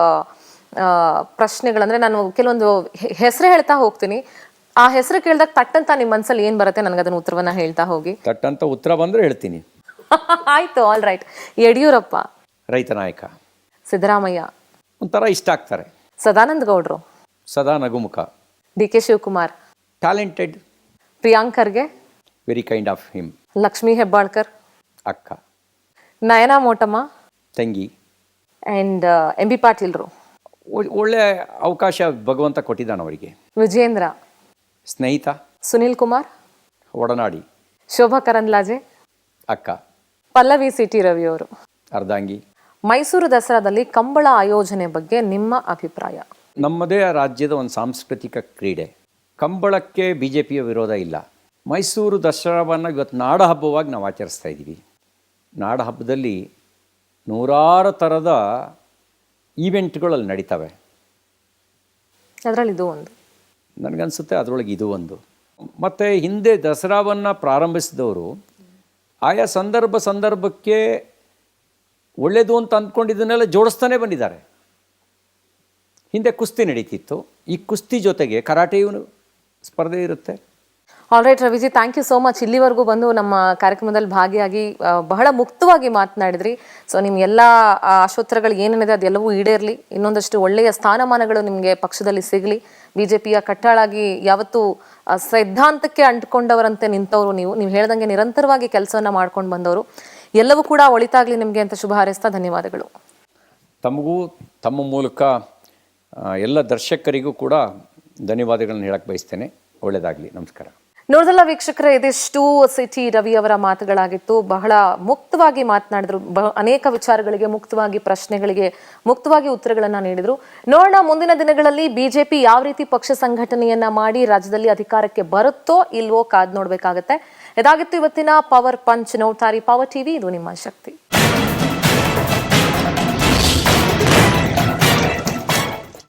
ಪ್ರಶ್ನೆಗಳಂದರೆ, ನಾನು ಕೆಲವೊಂದು ಹೆಸರು ಹೇಳ್ತಾ ಹೋಗ್ತೀನಿ. ಆ ಹೆಸರು ಕೇಳಿದಾಗ ತಟ್ಟಂತ ನಿಮ್ಮ ಮನಸ್ಸಲ್ಲಿ ಏನು ಬರುತ್ತೆ ನನಗೆ ಅದನ್ನು ಉತ್ತರವನ್ನು ಹೇಳ್ತಾ ಹೋಗಿ. ತಟ್ಟಂತ ಉತ್ತರ ಬಂದರೆ ಹೇಳ್ತೀನಿ. ಆಯಿತು, ಆಲ್ ರೈಟ್. ಯಡಿಯೂರಪ್ಪ ರೈತ ನಾಯಕ, ಸಿದ್ದರಾಮಯ್ಯ ಒಂಥರ ಇಷ್ಟ ಆಗ್ತಾರೆ, ಸದಾನಂದ ಗೌಡರು ಸದಾ ನಗುಮುಖ, ಡಿ.ಕೆ. ಶಿವಕುಮಾರ್ ಟ್ಯಾಲೆಂಟೆಡ್, ಪ್ರಿಯಾಂಕರ್ಗೆ very kind of him, Lakshmi Hebbalkar ಅಕ್ಕ, ನಯನಾ ಮೋಟಮ್ಮ ತಂಗಿ, ಆ್ಯಂಡ್ ಎಂ.ಬಿ. ಪಾಟೀಲ್ರು. ಒಳ್ಳೆ ಅವಕಾಶ ಭಗವಂತ ಕೊಟ್ಟಿದ್ದಾನೆ ಅವರಿಗೆ. ವಿಜೇಂದ್ರ, ಸ್ನೇಹಿತ, ಸುನಿಲ್ ಕುಮಾರ್ ಒಡನಾಡಿ, ಶೋಭಾ ಕರಂದ್ಲಾಜೆ ಅಕ್ಕ, ಪಲ್ಲವಿ ಸಿಟಿ ರವಿ ಅವರು ಅರ್ಧಾಂಗಿ. ಮೈಸೂರು ದಸರಾದಲ್ಲಿ ಕಂಬಳ ಆಯೋಜನೆ ಬಗ್ಗೆ ನಿಮ್ಮ ಅಭಿಪ್ರಾಯ? ನಮ್ಮದೇ ರಾಜ್ಯದ ಒಂದು ಸಾಂಸ್ಕೃತಿಕ ಕ್ರೀಡೆ. ಕಂಬಳಕ್ಕೆ ಬಿ ಜೆ ಪಿಯ ವಿರೋಧ ಇಲ್ಲ. ಮೈಸೂರು ದಸರಾವನ್ನು ಇವತ್ತು ನಾಡ ಹಬ್ಬವಾಗಿ ನಾವು ಆಚರಿಸ್ತಾ ಇದ್ದೀವಿ. ನಾಡ ಹಬ್ಬದಲ್ಲಿ ನೂರಾರು ಥರದ ಈವೆಂಟ್ಗಳು ಅಲ್ಲಿ ನಡೀತವೆ. ಅದರಲ್ಲಿ ಇದು ಒಂದು ನನಗನ್ಸುತ್ತೆ ಅದರೊಳಗೆ ಇದು ಒಂದು. ಮತ್ತು ಹಿಂದೆ ದಸರಾವನ್ನು ಪ್ರಾರಂಭಿಸಿದವರು ಆಯಾ ಸಂದರ್ಭಕ್ಕೆ ಒಳ್ಳೆಯದು ಅಂತ ಅಂದ್ಕೊಂಡಿದ್ದನ್ನೆಲ್ಲ ಜೋಡಿಸ್ತಾನೆ ಬಂದಿದ್ದಾರೆ. ಹಿಂದೆ ಕುಸ್ತಿ ನಡೀತಿತ್ತು, ಈ ಕುಸ್ತಿ ಜೊತೆಗೆ ಕರಾಟೆಯೂ ಸ್ಪರ್ಧೆ ಇರುತ್ತೆ. All right Raviji, thank you so much. ಇಲ್ಲಿವರೆಗೂ ಬಂದು ನಮ್ಮ ಕಾರ್ಯಕ್ರಮದಲ್ಲಿ ಭಾಗಿಯಾಗಿ ಬಹಳ ಮುಕ್ತವಾಗಿ ಮಾತನಾಡಿದ್ರಿ. ಸೊ ನಿಮ್ಮ ಎಲ್ಲ ಆಶೋತ್ತರಗಳು ಏನೇನಿದೆ ಅದೆಲ್ಲವೂ ಈಡೇರಲಿ, ಇನ್ನೊಂದಷ್ಟು ಒಳ್ಳೆಯ ಸ್ಥಾನಮಾನಗಳು ನಿಮಗೆ ಪಕ್ಷದಲ್ಲಿ ಸಿಗಲಿ. BJPಯ ಕಟ್ಟಾಳಾಗಿ ಯಾವತ್ತೂ ಸಿದ್ಧಾಂತಕ್ಕೆ ಅಂಟ್ಕೊಂಡವರಂತೆ ನಿಂತವರು ನೀವು ಹೇಳ್ದಂಗೆ ನಿರಂತರವಾಗಿ ಕೆಲಸವನ್ನು ಮಾಡ್ಕೊಂಡು ಬಂದವರು. ಎಲ್ಲವೂ ಕೂಡ ಒಳಿತಾಗಲಿ ನಿಮಗೆ ಅಂತ ಶುಭ ಹಾರೈಸ್ತಾ ಧನ್ಯವಾದಗಳು. ತಮಗೂ ತಮ್ಮ ಮೂಲಕ ಎಲ್ಲ ದರ್ಶಕರಿಗೂ ಕೂಡ ಧನ್ಯವಾದಗಳನ್ನು ಹೇಳಕ್ಕೆ ಬಯಸ್ತೇನೆ. ಒಳ್ಳೆಯದಾಗಲಿ. ನಮಸ್ಕಾರ. ನೋಡಿದಲ್ಲ ವೀಕ್ಷಕರೇ, ಇದಿಷ್ಟು ಸಿಟಿ ರವಿ ಅವರ ಮಾತುಗಳಾಗಿತ್ತು. ಬಹಳ ಮುಕ್ತವಾಗಿ ಮಾತನಾಡಿದ್ರು, ಅನೇಕ ವಿಚಾರಗಳಿಗೆ ಮುಕ್ತವಾಗಿ, ಪ್ರಶ್ನೆಗಳಿಗೆ ಮುಕ್ತವಾಗಿ ಉತ್ತರಗಳನ್ನ ನೀಡಿದ್ರು. ನೋಡೋಣ ಮುಂದಿನ ದಿನಗಳಲ್ಲಿ BJP ಯಾವ ರೀತಿ ಪಕ್ಷ ಸಂಘಟನೆಯನ್ನ ಮಾಡಿ ರಾಜ್ಯದಲ್ಲಿ ಅಧಿಕಾರಕ್ಕೆ ಬರುತ್ತೋ ಇಲ್ವೋ ಕಾದ್ ನೋಡ್ಬೇಕಾಗತ್ತೆ. ಇದಾಗಿತ್ತು ಇವತ್ತಿನ ಪವರ್ ಪಂಚ್. ನೋಡ್ತಾರಿ ಪವರ್ ಟಿವಿ, ಇದು ನಿಮ್ಮ ಶಕ್ತಿ.